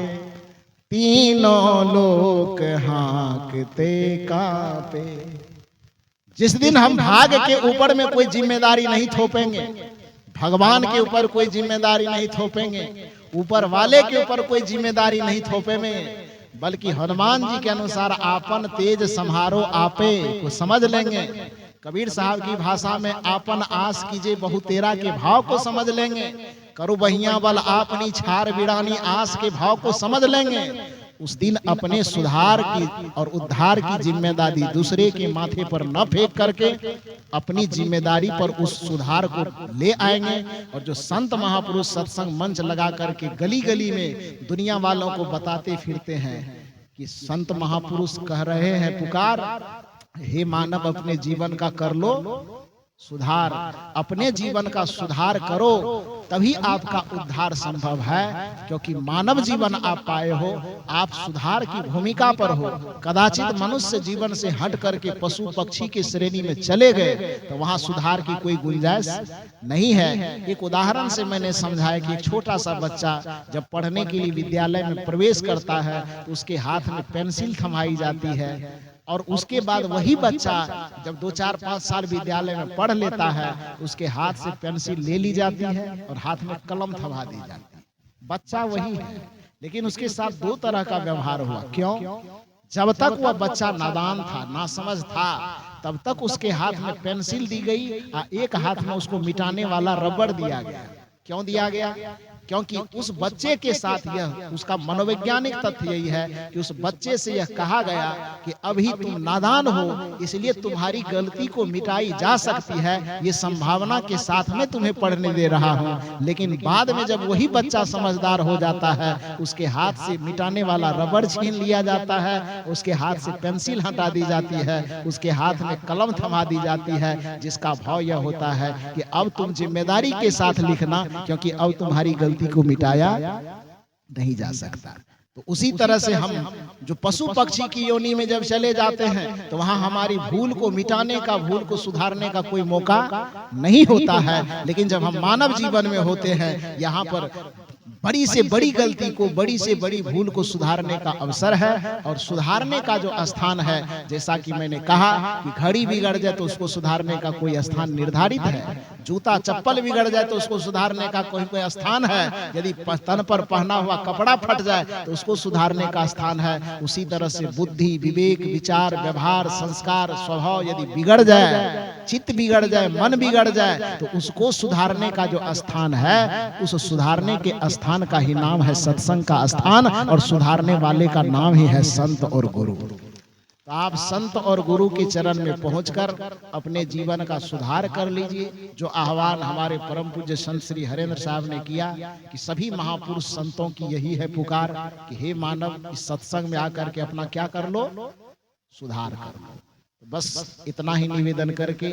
तीनों लोक हाँकते कांपे। जिस दिन हम भाग के ऊपर में कोई जिम्मेदारी नहीं थोपेंगे, भगवान के ऊपर कोई जिम्मेदारी नहीं थोपेंगे, ऊपर वाले के ऊपर कोई जिम्मेदारी नहीं थोपेंगे, बल्कि हनुमान जी के अनुसार आपन तेज संहारो आपे को समझ लेंगे। कबीर साहब की भाषा में आपन आस कीजिए बहु तेरा के भाव को समझ लेंगे। करो बहिया बल आपनी छार बिड़ानी आस के भाव को समझ लेंगे। उस दिन अपने सुधार की और उद्धार की जिम्मेदारी दूसरे के माथे पर न फेंक करके अपनी जिम्मेदारी पर उस सुधार को ले आएंगे। और जो संत महापुरुष सत्संग मंच लगा करके गली गली में दुनिया वालों को बताते फिरते हैं कि संत महापुरुष कह रहे हैं पुकार, हे मानव अपने जीवन का कर लो सुधार, अपने जीवन का सुधार करो तभी आपका उद्धार संभव है। क्योंकि मानव जीवन आप पाए हो, आप सुधार की भूमिका पर हो। कदाचित मनुष्य जीवन से हट करके पशु पक्षी की श्रेणी में चले गए तो वहां सुधार की कोई गुंजाइश नहीं है। एक उदाहरण से मैंने समझाया कि एक छोटा सा बच्चा जब पढ़ने के लिए विद्यालय में प्रवेश करता है तो उसके हाथ में पेंसिल थमाई जाती है, और उसके बाद वही बच्चा जब 2, 4, 5 साल विद्यालय में पढ़ लेता है उसके हाथ से पेंसिल ले ली जाती है और हाथ में कलम थमा दी जाती है। बच्चा वही है, लेकिन उसके साथ 2 तरह का व्यवहार हुआ। क्यों? जब तक वह बच्चा नादान था, नासमझ था, तब तक उसके हाथ में पेंसिल दी गई और एक हाथ में उसको मिटाने वाला रबड़ दिया गया। क्यों दिया गया? क्योंकि उस बच्चे के साथ यह उसका मनोवैज्ञानिक तथ्य यही है कि उस बच्चे से यह कहा गया कि अभी तुम नादान हो, इसलिए तुम्हारी गलती को मिटाई जा सकती है, ये संभावना के साथ में तुम्हें पढ़ने दे रहा हूं। लेकिन बाद में जब वही बच्चा समझदार हो जाता है, उसके हाथ से मिटाने वाला रबड़ छीन लिया जाता है, उसके हाथ से पेंसिल हटा दी जाती है, उसके हाथ में कलम थमा दी जाती है, जिसका भाव यह होता है कि अब तुम जिम्मेदारी के साथ लिखना, क्योंकि अब तुम्हारी गलती को मिटाया नहीं जा सकता। तो उसी तरह से हम जो पशु पक्षी की योनि में जब चले जाते हैं तो वहां हमारी भूल को मिटाने का, भूल को सुधारने का कोई मौका नहीं होता है। लेकिन जब हम मानव जीवन में होते हैं, यहाँ पर बड़ी से बड़ी गलती को, बड़ी से बड़ी भूल को सुधारने का अवसर है। और सुधारने का जो स्थान है, जैसा कि मैंने कहा कि घड़ी बिगड़ जाए तो उसको सुधारने का कोई स्थान निर्धारित है जूता चप्पल बिगड़ जाए तो उसको सुधारने का कोई कोई स्थान है, यदि तन पर पहना हुआ कपड़ा फट जाए तो उसको सुधारने का स्थान है। उसी तरह से बुद्धि, विवेक, विचार, व्यवहार, संस्कार, स्वभाव यदि बिगड़ जाए, चित्त बिगड़ जाए, मन बिगड़ जाए, तो उसको सुधारने का जो स्थान है, उस सुधारने के स्थान का ही नाम है सत्संग का स्थान, और सुधारने वाले का नाम ही है संत और गुरु। तो आप संत और गुरु के चरण में पहुंचकर अपने जीवन का सुधार कर लीजिए। जो आह्वान हमारे परम पूज्य संत श्री हरेंद्र साहब ने किया कि सभी महापुरुष संतों की यही है पुकार कि हे मानव, इस सत्संग में आकर के अपना क्या कर लो, सुधार कर लो। बस इतना ही निवेदन करके